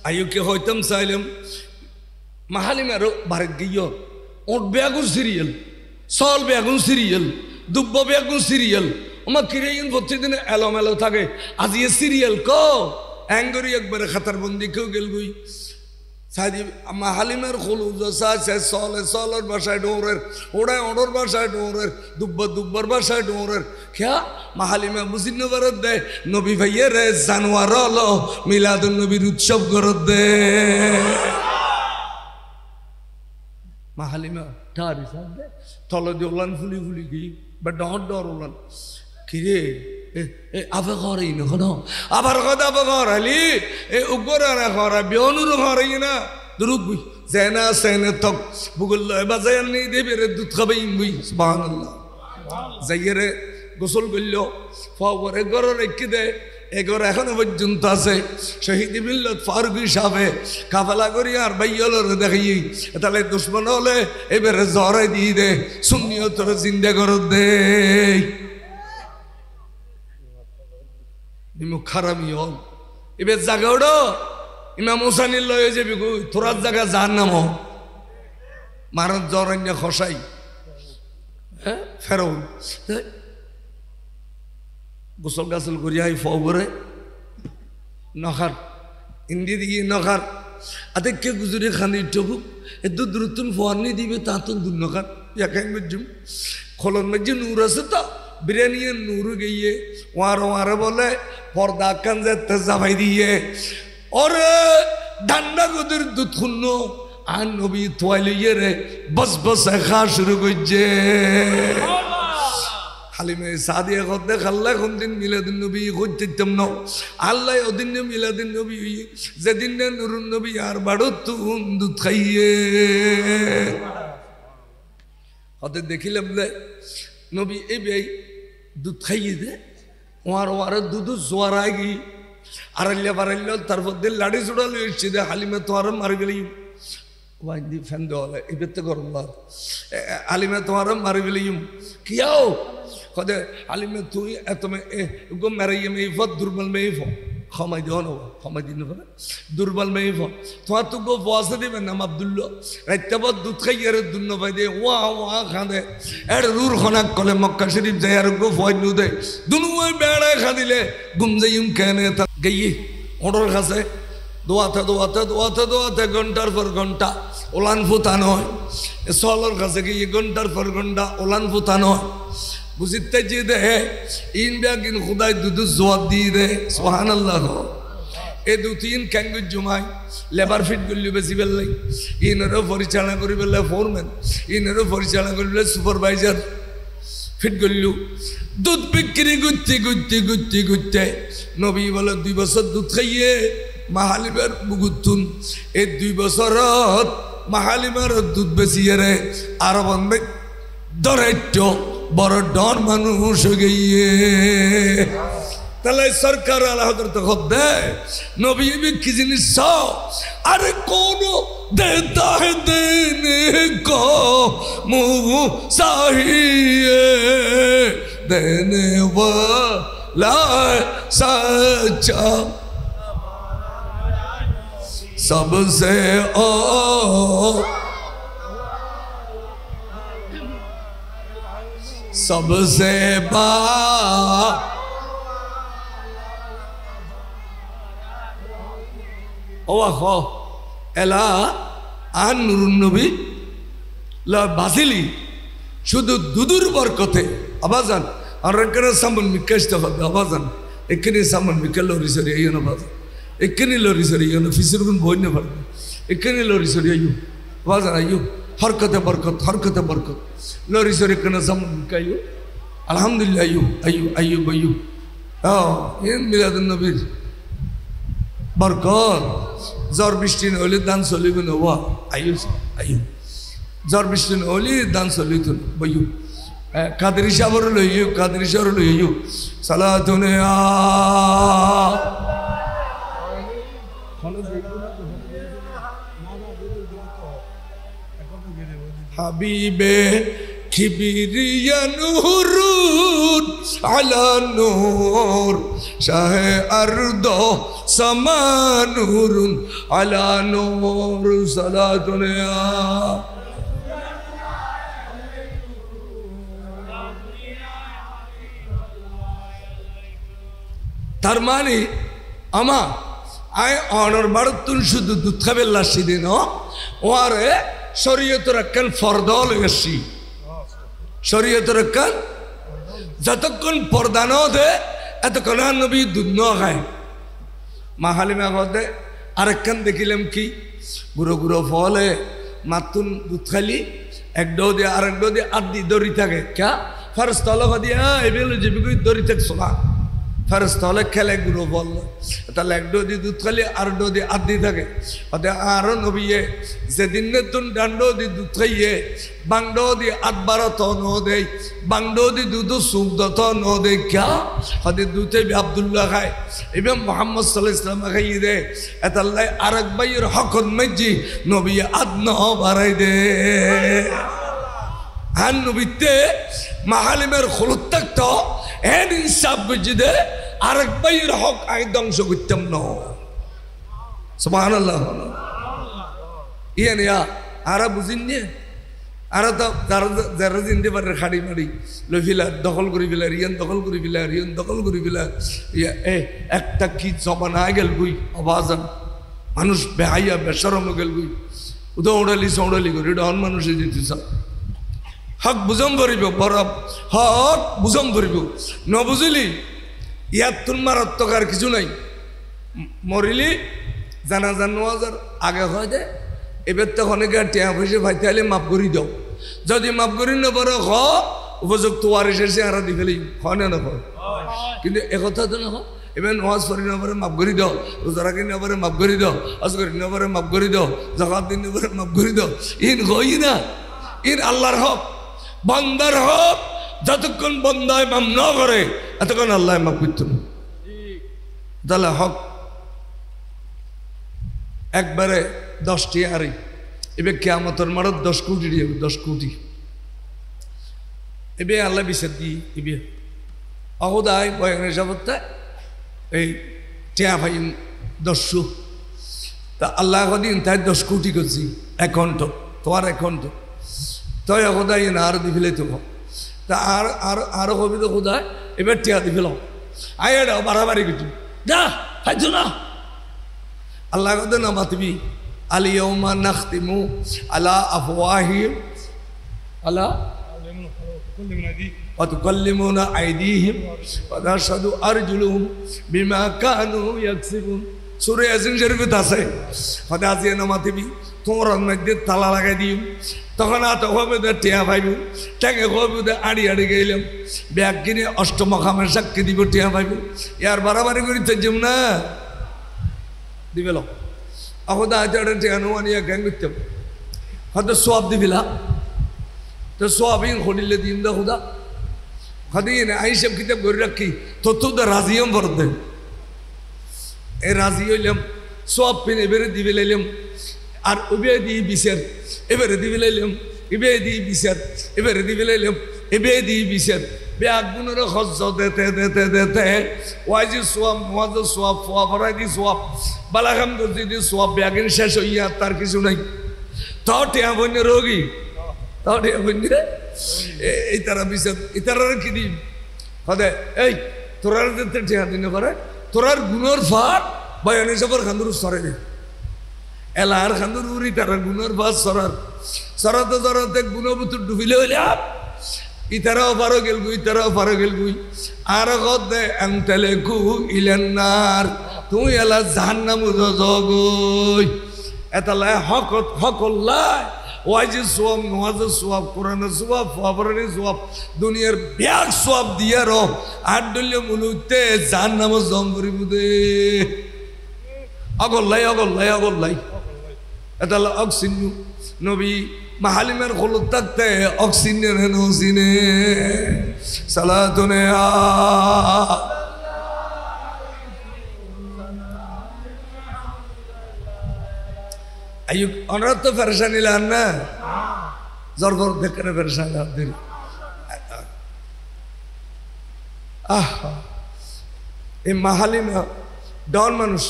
আয়ুকে হইতাম চাইলাম মাহালিমারও বারেক গিয়ে ওট বেগুন সিরিয়াল সল বেগুন সিরিয়াল দুব্ব বেগুন সিরিয়াল আমার কিরেইন প্রতিদিন এলোমেলো থাকে আজ ইয়ে সিরিয়াল কো অ্যাঙ্গরি একবারে খাতারবন্দি কেউ গেল গুই সাদি মাহালিমের খলুজ আছে সলে সলের বাসায় ডোরের ওড়ায় ওড়োর বাসায় ডোরের দুব্বার বাসায় ডোরের খেয়া মাহালিমা বুঝি নবরত দে নবী ভাইয়ের জানোয়ার হলো মিলাদুন নবীর উৎসব করত দে মাহালিমা ঠারি সাথে তলে দিয়ে ওলান ফুলি ফুলি গিয়ে বা ডর ওলান কিরে আবে ঘরেই না কোনো আবার কথা আবে ঘর আলি উপরে না ঘরা বিয়নুর ঘরেই না দুরুক জেনা সেনে তক বুগল বাজায় নেই দেবে রে দুধ খাবে ইমবি সুবহানাল্লাহ যাইরে গোসল করল ফরে ঘর রেখে দে এগর এখনো পর্যন্ত আছে শহীদ মিল্লত ফারুক হিসাবে কাফেলা করি আর ভাইয়লর দেখাই তাহলে দুশ্মন হলে এবারে জ্বরে দিয়ে দে সুন্নিয়তর জিন্দা কর দে খারামি হল এবার জাগা ওড়ো ইমাম হোসানির লয়ে যাবি তোরার জায়গা যার নাম মারার জ্বর খসাই হ্যাঁ ফেরো গোসল গাছল করিয়া ফবরে নখার ইন্দি দিয়ে নখার আতে কে গুজরে খানি টুকুক এত দ্রুতন ফোয়ারনি দিবে তা তো দূর নখার একাই মজ্জুম খোলন মজ্জু নূর আছে তো বিরিয়ানি নূর গিয়ে ওয়ারে বলে পর্দা কান যেতে জামাই দিয়ে ওরে ঠান্ডা গদির দুধ খুন্ন আর নবী তোয়াইলিয়ে রে বস বসে খা শুরু করছে হালিমে সাদিয়া করতে খাল্লা কোন দিন মিলাদুন নবী করতেম না আল্লাহ ওদিন মিলাদুন নবী যেদিন নুরুন নবী আর বাড়ো তুন দুধ খাইয়ে হতে দেখিলাম যে নবী এই বেই দুধ খাইয়ে দে ওয়ার দুধ জোয়ারায় গিয়ে আড়াইলে বাড়াইল তারপর দিয়ে লাড়ি চুড়ালো এসছে দে হালিমে তোমার মারি গেলি ওয়াইন্দি ফ্যান দেওয়ালে এবার তো গরম বার হালিমে তোমার মারি গেলি কিয়াও কদে আলিমে তুই এত মে গো মেরাইয়ে মে ফত দুর্বল মে ফো ক্ষমাই দেওয়া নেব ক্ষমাই দিন পারে দুর্বল মেয়ে তোমার তো গো পয়সা দেবেন নাম আবদুল্লো রাত্যাবত দুধ খাই আর দুন্ন পাই দিয়ে ওয়া খাঁদে এর রুর খনাক কলে মক্কা শরীফ যাই আর গো ফয় নু দে দুনুয়ায় বেড়ায় খাদিলে গুম যাইম কেনে তা গেয়ে ওড়র খাসে দোয়াতে ঘন্টার পর ঘন্টা ওলান ফুতা নয় সলর কাছে গিয়ে ঘন্টার পর ঘন্টা ওলান ফুতা নয় বুঝিতে যে দে ইন ব্যাগিন খুদাই দুধ জোয়াব দিয়ে দে সুবহানাল্লাহ এ দু তিন ক্যাঙ্গুর জমাই লেবার ফিট করলি বেশি বেললাই ইনেরও পরিচালনা করি বেললে ফোরম্যান ইনেরও পরিচালনা করি বেলে সুপারভাইজার ফিট করলু দুধ বিক্রি করতে নবী বলে 2 বছর দুধ খাইয়ে মাহালিমের বুগুতুন এই 2 বছরত মাহালিমের দুধ বেশিয়ে রে আর বন্ধে দরাইট বড় ডর মানুষ গিয়ে তাহলে সরকার আল্লাহ তো খদ্দে নবী কি জিনিস আরে কোন দেতা है देने को मुँह चाहिए देने वाला सच्चा सबसे सबसे बा ওয়াখো এলা আন নুরুন নবী লা বাসিলি শুধু দুদুর বরকতে আবাজান আর এখানে সামন মিকাশতে হবে আবাজান এখানে সামন মিকাল লরি সরি আইও না বাজান এখানে লরি সরি আইও না ফিসের গুণ বই না পারবে এখানে লরি সরি আইও আবাজান আইও হরকতে বরকত লরি সরি এখানে সামন মিকাইও আলহামদুলিল্লাহ আইও এন মিলাদুন নবীর বরকত জ্বর বৃষ্টি নহলে দান চলিব নবা আইও জ্বর বৃষ্টি নহলে দান চলিত বইও কাদরি সাহর লইও সালাতুনে হাবিবে কিবরিয়া নূরুন আলা নূর শাহে আরদ সামা নূরুন আলা নূর সালাতুন তার মানে আমা আয় অনর ভারতুন শুধু দুধ খাবে লাসি দিন ওয়ারে শরীয়তের একখান ফর্দ লেগেছি শরীয়তের একখান যতক্ষণ পর্দা ন দে এতক্ষণ নবী দুধ ন খায় মা হালিমা দে আরেকখান দেখিলাম কি গুঁড়ো ফলে মাতুন দুধ খালি এক ডো দিয়ে আরেক ডো দিয়ে আদি দড়ি থাকে ক্যা ফার্স্ট তলক দিয়া এবেল জীবিক দড়ি থাক শোনা ফার্স্ট হলে খেলে গুঁড়ো বল তাহলে এক ডো দিয়ে দুধ খালি আর ডো দিয়ে আদি থাকে আরো নবিয়ে যেদিন তুন ডান্ডো দিয়ে দুধ খাইয়ে বাংডো দিয়ে আটবার তো ন দেয় বাংডো দিয়ে দুধ সুগ্ধ তো ন দে ক্যা হতে দুধে আব্দুল্লাহ খায় এবার মোহাম্মদ সাল্লাল্লাহু আলাইহি ওয়াসাল্লাম খাইয়ে দে এতাল্লাই আরেক ভাইয়ের হকত মেজি নবী আদ ন বাড়াই দে হান নবীতে মাহালিমের খলুত থাকতো এন ইনসাফ বুঝি দে আরেক ভাইয়ের হক আই ধ্বংস করতাম ন সুবহানাল্লাহ ইয়া আরা বুঝিন নে আরা তো যারা জিনতে পারে খাড়ি মারি লই ফিলা দখল করি ফিলা রিয়ান দখল করি ফিলা রিয়ান দখল করি ফিলা ইয়া একটা কি জমানা গেল গুই আওয়াজান মানুষ বেহাইয়া বেশরম গেল গুই উড়ালি করি ডন মানুষে যেতে হক বুঝম ধরিব বরফ হক বুঝম ধরিব নবুঝিলি ইয়াত তোর মারাত্মক আর কিছু নাই মরিলি জানাজা নেওয়ার আগে হয় দে এবার তো অনেকে টিয়া পয়সা পাইতে হলে মাফ করি দাও যদি মাফ করি নপরে হ উপযুক্ত ওয়ারিসের সে হারা দি ফেলি হয় না নপরে কিন্তু একথা তো না এবার নওয়াজ পড়ি নপরে মাফ করি দাও রোজা কিনে নপরে মাফ করি দাও আজ করি নপরে মাফ করি দাও জাকাত দিন নপরে মাফ করি দাও ইন হই না ইন আল্লাহর হক বন্দার হক যতক্ষণ বন্দায় মাম ন করে এতক্ষণ আল্লাহ মাফ করত না তাহলে হক একবারে 10টি আরে এবার কিয়ামতের মারত 10 কোটি দিয়ে 10 কোটি এবার আল্লাহ বিচার দিয়ে এবার অহদায় বয়ানের জগৎটা এই টিয়া ভাই 10 তা আল্লাহ কদিন তাই 10 কোটি করছি অ্যাকাউন্ট তোমার অ্যাকাউন্ট তো খোদাই না আরো দি ফেলে তো তা আরো কবি তো খোদায় এবার টিয়া দি ফেলাম আয় এটাও বাড়াবাড়ি কিছু যা খাইছো না আল্লাহ কদ না মাতবি আলিয়াউমা নাখতিমু আলা আফওয়াহিহিম আলা وتكلمنا أيديهم وتشهد أرجلهم بما كانوا يكسبون সূরা ইয়াসিন শরীফে আছে খোদা দিয়ে নামাতিবি তোমার মধ্যে তালা লাগাই দিও তখন আর হবে টিয়া পাইব তাকে হবে আড়ি আড়ি গেলাম ব্যাগ কিনে অষ্টমখামের সাক্ষী দিব টিয়া পাইব ইয়ার বাড়াবাড়ি করি তো যেম না দিবে লোক আখোদা আচারে টিয়া নোয়ানিয়া গ্যাং করতাম হয়তো সব দিবিলা তো সবিন খড়িলে দিন দা খুদা খাদিন আইসব কিতাব করে রাখি তো তো রাজিয়াম বরদে এ রাজি হইলাম সব পিন এবারে দিবে লাইলাম আর উবে দি বিচার এবারে দিবে লাইলাম ইবে দি বিচার এবারে দিবে লাইলাম এবে দি বিচার ব্যাগ গুণের খরচ দেতে দেতে দেতে ওয়াজি সোয়াব ওয়াজ সোয়াব ফোয়াফারাই দি সোয়াব বালাখাম করছি দি সোয়াব ব্যাগের শেষ হইয়া তার কিছু নাই তাও টিয়া বন্য রোগী তাও টিয়া বন্য এই তারা বিচার এই তারা কি দিন হদে এই তোরার দিতে টিয়া দিন করে তোরার গুণর ফার বয়ানি সবর খান্দুর সরে দে এলার খান্দুর উড়ি তারা গুণর ফার সরার সরাতে সরাতে গুণবুতুর ডুবিলে হইলে আপ ইতারাও পারো গেল গুই ইতারাও পারো গেল গুই আর গদে আংতেলে কু ইলেনার তুই এলা জাহান্নাম জগই এতালে হকল্লাই ওয়াজি সোয়াব নওয়াজ সোয়াব কোরআন সোয়াব ফাবরানি সোয়াব দুনিয়ার ব্যাগ সোয়াব দিয়া র আর দলীয় মুলুতে জাহান্নাম জঙ্গরি বুদে অগল্লাই অগল্লাই অগল্লাই এতালে অক্সিনু নবী মাহালিমের খোলত থাকতে অক্সিনের নসিনে সালাতুনে আয়ুক অনার তো পেরেশান ইলান না জরবর দেখে পেরেশান দিন এই মাহালিমা ডন মানুষ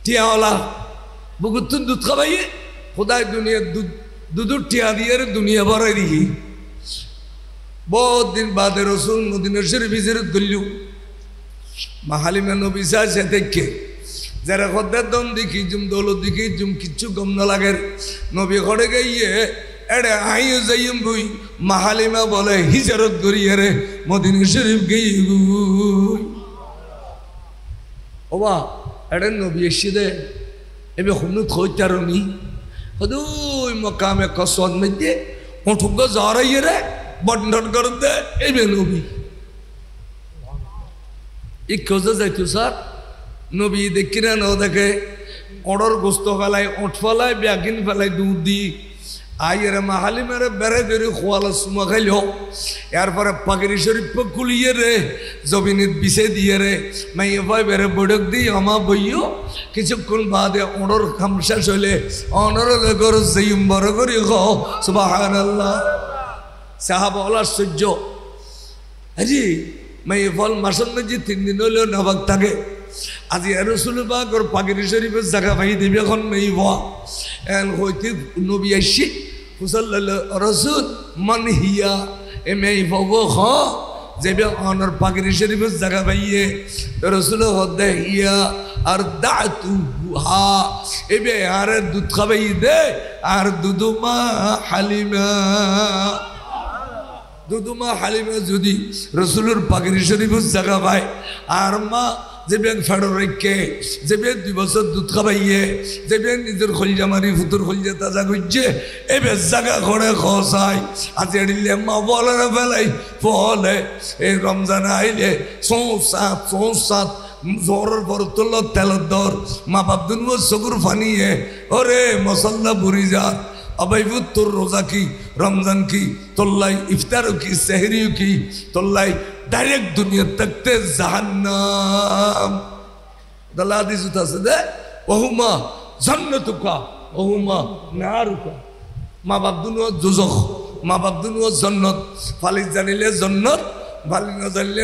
টিয়াওয়ালা বুকুতুন দুধ খাবাইয়ে খোদায় দুনিয়ার দুধুর টিয়া দিয়ে দুনিয়া ভরাই দিই বহুত দিন বাদে রসুল মদিনা শরীফ হিজরত করল মাহালিমা নবী সে দেখে যারা খদ্দের দম দেখি জুম দৌলত দেখি জুম কিচ্ছু গম না লাগে নবী ঘরে গিয়ে এড়ে আইও যাইম বই মাহালিমা বলে হিজরত করিয়ে রে মদিনা শরীফ গই গুই ওবা এড়ে নবী এসে দে এবে হুনুত হইতারনি হদুই মকামে কসদ মধ্যে উঠুক জড়াইয়ে রে বন্টন করে দে এবে নবী এই খোঁজে যাইতো স্যার নবী দেখি না ন দেখে অর্ডর গোস্ত ফেলায় ওঠ ফেলায় ব্যাগিন ফেলায় দুধ দি আইয়ের মাহালিমের বেড়ে ধরে খোয়ালা সুমা খাইল এরপরে পাগড়ি শরীফ খুলিয়ে রে জমিনের বিছে দিয়ে রে মাইয়ে ভাই বেড়ে বড়ক দিই আমা বইও কিছুক্ষণ বাদে অর্ডর খাম শেষ হইলে অনর গর জয়ুম বড় করি সুবহানাল্লাহ সাহাবা আশ্চর্য হাজি মাইয়ে ফল মাসন মধ্যে 3 দিন হলেও নাবাক থাকে আজি রসুল পাক ওর পাগড়ি শরীফের জায়গা পাই দিবি এখন মেই ভা এন হইতে নবী আইসি হুসাল্লাহ রসুল মান হিয়া এ মেই ভব খ যেবে অনর পাগড়ি শরীফের জায়গা পাইয়ে রসুল হদে হিয়া আর দাতু হা এবে আর দুধ খাবাই দে আর দুদুমা হালিমা দুদুমা হালিমা যদি রসুলের পাগড়ি শরীফের জায়গা পায় আর মা যে বেগ ফেড়ো রেখে যে বেগ 2 বছর দুধ খাবাইয়ে যে বেগ নিজের খলিজা মারি ফুতুর খলিজা তাজা করছে এবার জায়গা করে খসাই আজ এড়িলে মা বলে না ফেলাই ফলে এই রমজান আইলে সৌসাত জোরের পর তুল তেলের দর মা বাপ দুনো চকুর ফানিয়ে ওরে মশল্লা বুড়ি যা अबैबुत তোর রোজা কি রমজান কি তোল্লাই ইফতার কি সেহরি কি তোল্লাই ডাইরেক্ট দুনিয়া তকতে জাহান্নাম দলাদি জুতা সদে ওহুমা জান্নাতুকা ওহুমা নারুকা মা বাপ দুনো দুজখ মা বাপ দুনো জান্নাত ফালিস জানিলে জান্নাত ভালো না জানলে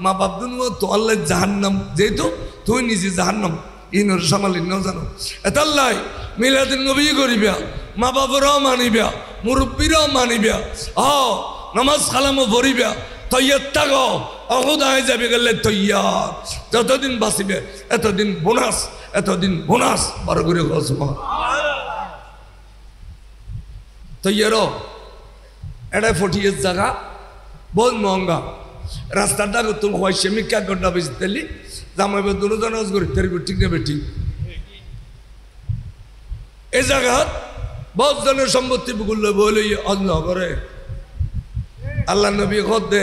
মা বাপ দুনো তো আল্লাহ জাহান্নাম, যেহেতু তুই নিজে জাহান্নাম ইনর সামাল ইন জানো এতাল্লাই মিলাদুন নবী করিবা, মা বাবারাও মানিবা, মুরব্বীরাও মানিবা, নামাজ কালামও পড়িবা, তৈয়ার থাকো, অহুদায় যাবে গেলে তৈয়ার, যতদিন বাঁচিবে এতদিন বোনাস, এতদিন বোনাস বড় করে তৈয়ারও। এটা 40 জায়গা বহুত মহঙ্গা, রাস্তাটা তোর হয়েছে মিকা ঘন্টা বেশি তেলি জামাইবে দুজন আজ করি তেরি ঠিক নেবে ঠিক। এই জায়গা বহুত জনের সম্পত্তি বুকুল বলে অন্ন করে আল্লাহ নবী খত দে,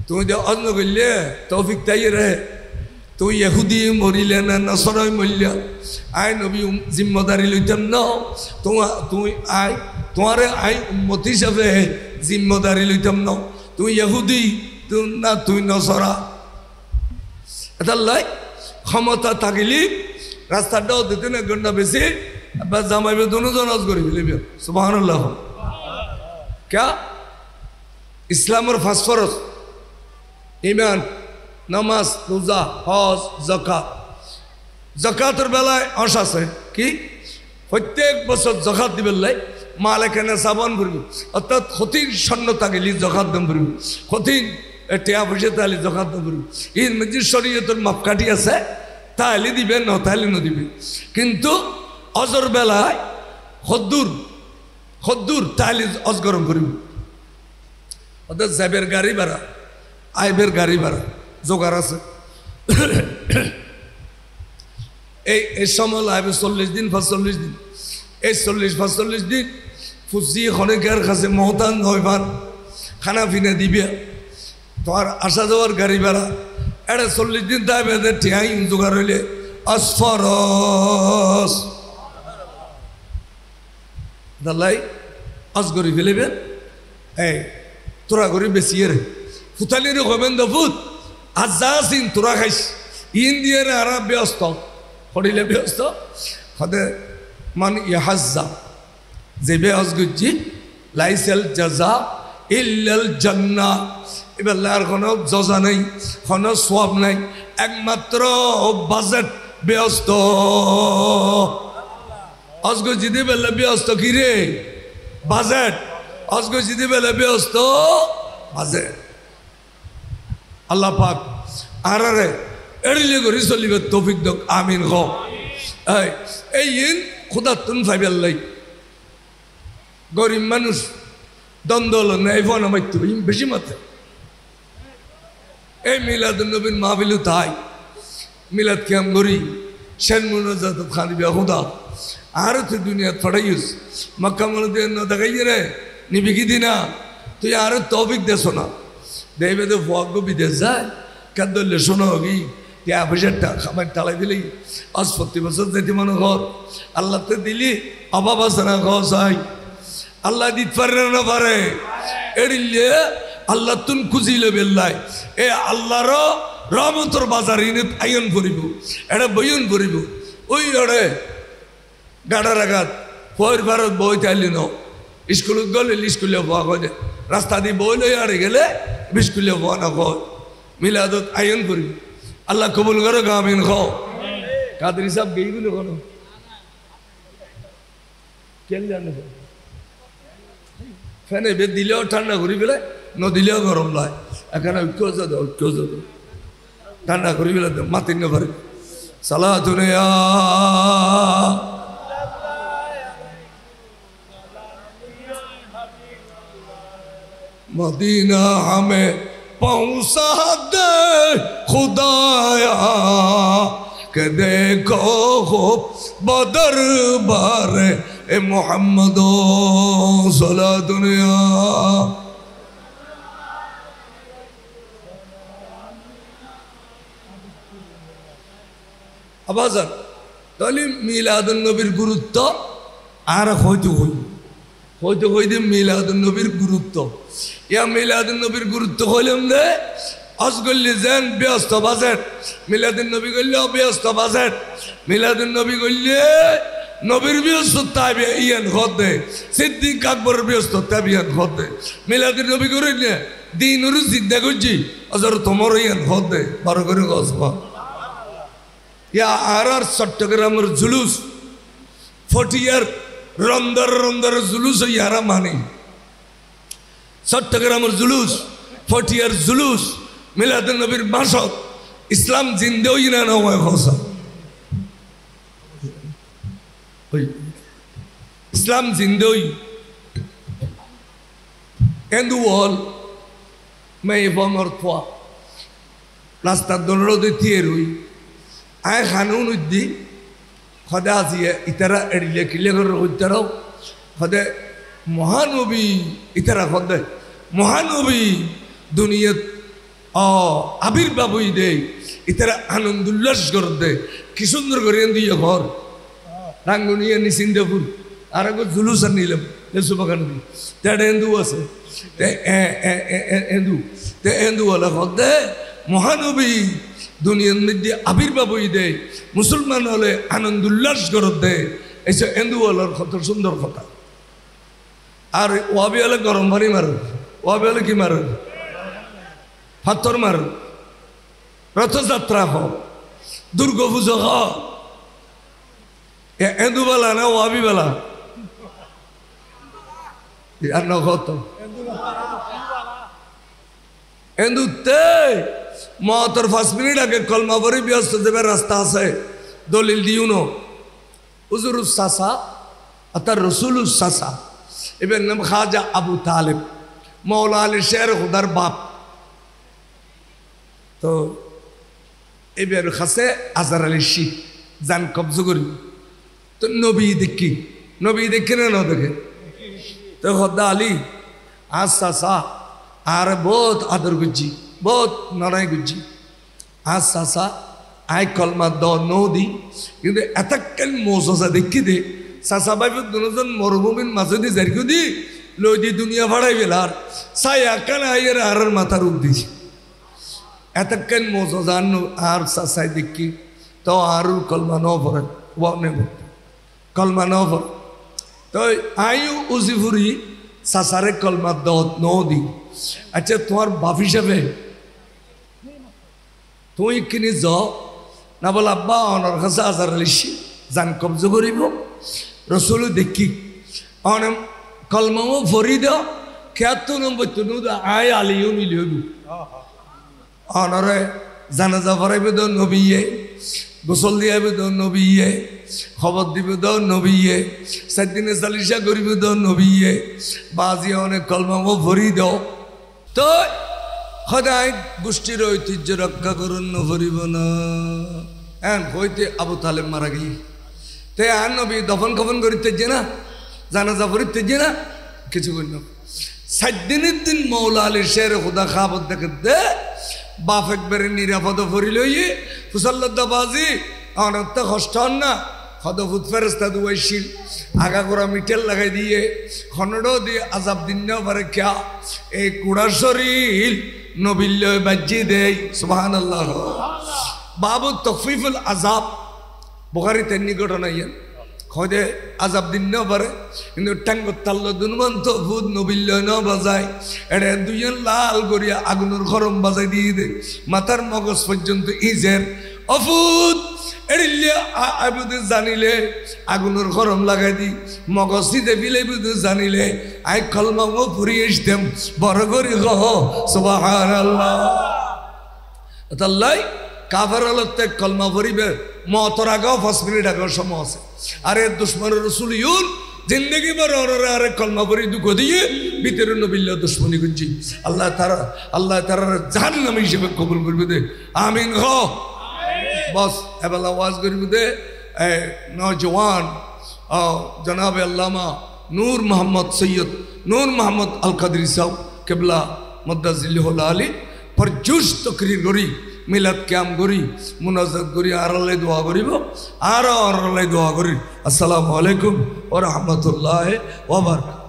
তুমি যে অন্ন করলে তৌফিক তাই রে, তুই ইহুদি মরিলে না নসরাই মরিলা, আই নবী জিম্মদারি লইতাম ন, তুই আই তোমারে আই উম্মত হিসাবে জিম্মদারি লইতাম ন, তুই ইহুদি না তুই নসরা। এটা লাই ক্ষমতা থাকিলি রাস্তাটাও দিতে না ঘন্টা বেশি জামাইবে দুজন আজ করে ফেলিবে। সুবহানাল্লাহ। ক্যা ইসলামের ফার্স্ট ফরজ ইমান, নামাজ, রোজা, হজ, যাকাত। যাকাতের বেলায় অংশ আছে কি প্রত্যেক বছর যাকাত দিবেন লাই মাল এখানে সাবান করবি, অর্থাৎ কঠিন স্বর্ণ থাকিলি যাকাত দাম করবি, কঠিন টিয়া পয়সা তাহলে যাকাত দাম করবি। এই মসজিদ শরীয়তের মাপকাঠি আছে, তাহলে দিবেন না তাহলে না দিবেন। কিন্তু অজর বেলায় খদ্দুর তাহলে অজ গরম করবি, অর্থাৎ যাবের গাড়ি ভাড়া আইবের গাড়ি ভাড়া জোগাড় আছে। এই সময় আইবে 40 দিন 45 দিন, এই 40-45 দিন ফুসি খনিকার কাছে মহতান হইবান, খানা পিনা দিবে, তোমার আসা যাওয়ার গাড়ি ভাড়া এটা 40 দিন তাই বেঁধে ঠিয়াই জোগাড় হইলে অসফরস দাল্লাই আজ করি ফেলিবেন। এই তোরা করি বেশি রে ফুতালির হবেন দফুত আজ যা আসিন তোরা খাইস ইন দিয়ে আর ব্যস্ত হরিলে ব্যস্ত হতে মান ইয়াহাজ্জা যে বেহজ গুজি লাইসেল জাজা ইল্লাল জান্নাহ। এবার আর কোনো জজা নেই, কোনো সওয়াব নাই, একমাত্র বাজেট ব্যস্ত। অজগো জিদি বেলে ব্যস্ত কি রে বাজেট, অজগো জিদি বেলে ব্যস্ত বাজেট। আল্লাহ পাক আরে এড়িলে করি চলিবে তৌফিক দক আমিন গ। এই ইন খুদা তুন ফাইবেল্লাই গরিব মানুষ দ্বন্দ্ব হল না, এই ফোন মারতে বেশি মাত্রা। এই মিলাদুন নবীর মাহফিলু তাই মিলাদ কিয়াম করি শেন মুনাজাত খানিবে খুদা আর তুই দুনিয়া ফড়াইস মক্কা মনে না দেখাই রে নিবি কি দিনা তুই আর তৌফিক দেছো না দেবে তো ভাগ্য বিদেশ যায় কাঁদলে শোনো কি টিয়া পয়সাটা খাবার টালাই দিলি আজ 40 বছর যেতে মনে ঘর আল্লাহতে দিলি অভাব আছে না ঘর চাই আল্লাহ দিতে পারে না পারে এড়িলে আল্লাহ তুন খুঁজিলে বেল্লাই এ আল্লাহর রহমতর বাজার ইনে আয়ন করিব এটা বইন করিব ওই ওরে গাড়ার আঘাত পর ভারত বই চাইলি ন স্কুলত গেলে স্কুলে হওয়া কয়ে রাস্তা দিয়ে বই লই আড়ে গেলে স্কুলে হওয়া না কয় মিলাদত আয়ন করিব আল্লাহ কবুল করো গামিন খাও কাদরি সাহেব গেইগুলো কোনো কেন জানে ফ্যানে বেদ দিলেও ঠান্ডা করি ফেলে নদিলেও গরম লাগে এখানে ঐক্য ঠান্ডা করি ফেলে মাতিন না পারে সালাতুন ইয়া मदीना हमें पहुंचा दे खुदाया के देखो खूब बदर बारे ए मोहम्मद सला दुनिया আবাজান তাহলে মিলাদুন নবীর গুরুত্ব আর হয়তো হইতে মিলাদুন নবীর গুরুত্ব ইয়া মিলাদুন নবীর গুরুত্ব হইলাম দে আজ গল্লি যেন ব্যস্ত বাজেট মিলাদুন নবী গল্লি ব্যস্ত বাজেট মিলাদুন নবী গল্লি নবীর ব্যস্ত তাইবে ইয়ান হদে সিদ্দিক আকবর ব্যস্ত তাইবে ইয়ান হদে মিলাদ নবী করে নে দিনুর জিন্দা করছি আজর তোমার ইয়ান হদে বড় করে গসবা ইয়া আর চট্টগ্রামের জুলুস 40 ইয়ার রন্দর জুলুস ইয়ারা মানে চট্টগ্রামের জুলুস 40 ইয়ার জুলুস মিলাদ নবীর মাসক ইসলাম জিন্দে হই না হয় হসা ইসলাম জিন্দে হই এন্দু হল मैं बमर थवा रास्ता दोनों दे तीर हुई आए खानून उद्दी खुदा जिये इतरा एडिले किले कर उतरो खुदा महानबी इतरा खुदा महानबी दुनिया আবির বাবুই দে ইতারা আনন্দ উল্লাস করে দে কি সুন্দর করে দিয়ে ঘর রাঙ্গুনিয়া নিসিন্দাপুর আর এক জুলুস নিলাম সুবাগান দি তেড়ে এন্দু আছে এন্দু হলে হদে মহানবী দুনিয়ার মধ্যে আবির বাবুই দে মুসলমান হলে আনন্দ উল্লাস করে দে এসে এন্দু হলার কত সুন্দর কথা আর ওয়াবি হলে গরম পানি মারে ওয়াবি হলে কি মারে পাথর মার রথযাত্রা হোক দুর্গা পুজো হোক এন্দু বেলা না ওয়াবি বেলা আর নগত এন্দুতে মহতর 5 মিনিট আগে কলমা পড়ি ব্যস্ত যাবে রাস্তা আছে দলিল দিও না হুজুরুস সাসা আতার রসুলুস সাসা এবার নাম খাজা আবু তালেব মৌলা আলী শের খুদার বাপ তো এবার কাছে আজহার আলী শিখ জান কবজ করি তো নবী দেখি না দেখে তো খদ্দা আলী আজ চাচা আর বহুত আদর গুজি বহুত নড়াই গুজি আজ চাচা আই কলমা দ নদী কিন্তু এতক্ষণ মৌসা দেখি দে চাচা ভাইব দুজন মরুভূমির মাঝে দিয়ে জারি দি লই দি দুনিয়া ভাড়াই বেলার চাই একান আইয়ের আর মাথার উপ দিছি এতক্ষণ মৌসা জান আর চাচাই দেখি তো আর কলমা ন পড়ে নেব কলমা ন পড়ে তো আইও উজিফুরি চাচারে কলমা দত নদী আচ্ছা তোমার বাপ হিসাবে তুই কিনে যাও না বল আব্বা অনর কাছে আজহার আলী জান কবজ করিব রসুল দেখি অনেক কলমাও ভরি দাও খেয়াত নম্বর তুনু আয় আলিও নিলে অনরে জানাজা ভরাইবে দ নবীয়ে গোসল দিয়াবে দ নবীয়ে খবর দিবে দ নবীয়ে 7 দিনে চালিশা করিবে দ নবীয়ে বাজি অনেক কলমাও ভরি দাও তো সদায় গোষ্ঠীর ঐতিহ্য রক্ষা করুন ভরিব না হ্যাঁ হইতে আবু তালেব মারা গেলি তে আর নবী দফন খফন করিতে যে না জানাজা ভরিতে যে না কিছু করি না 7 দিনের দিন মৌলা আলী শের খুদা খাবত দেখে দে বাপ একবারে নিরাপদ ভরি লইয়ে ফুসাল্লাদা বাজি অনন্ত কষ্ট হন না হদফুত ফেরস্তা দুয়াইছিল আগা গোড়া মিটেল লাগাই দিয়ে খনড় দিয়ে আজাব দিন না পারে ক্যা এই কুড়ার শরীর নবিল্য বাজ্যি দেয় সুবহানাল্লাহ বাবু তকফিফুল আজাব বুখারীতে নিঘটনা ইয়েন খদে আজাব দিন না পারে কিন্তু টাঙ্গ তাল্ল দুনমন্ত ভূত নবিল্য না বাজায় এটা দুইজন লাল করিয়া আগুনের গরম বাজাই দিয়ে দে মাথার মগজ পর্যন্ত ইজের অফুত এড়িলে আবুদে জানিলে আগুনের গরম লাগাই দি মগজিদে বিলে বুদে জানিলে আই কলমাও ফুরিয়ে আসতাম বড় করে কহ সুবহানাল্লাহ তাল্লাই কাফের হলতে কলমা ভরিবে মতর আগেও 5 মিনিট আগেও সময় আছে আরে দুশ্মনের রসুল ইউন জিন্দগি ভর আরে কলমা ভরি দুঃখ দিয়ে ভিতরে নবিল্লা দুশ্মনী গুঞ্জি আল্লাহ তারা জাহান্নামী হিসেবে কবুল করবে দে আমিন হ बस एबला आवाज करी दे नौजवान जनाब अल्लामा नूर मोहम्मद सैयद नूर मोहम्मद अल कदरी साहब केबला मद्दाजिल्लाहुल आली पर जुश तकरीर करी मिलाद क्याम करी मुनाजात करी आराले दुआ करिब आराले दुआ करी अस्सलामु आलैकुम व रहमतुल्लाहि व बाराकातुहू।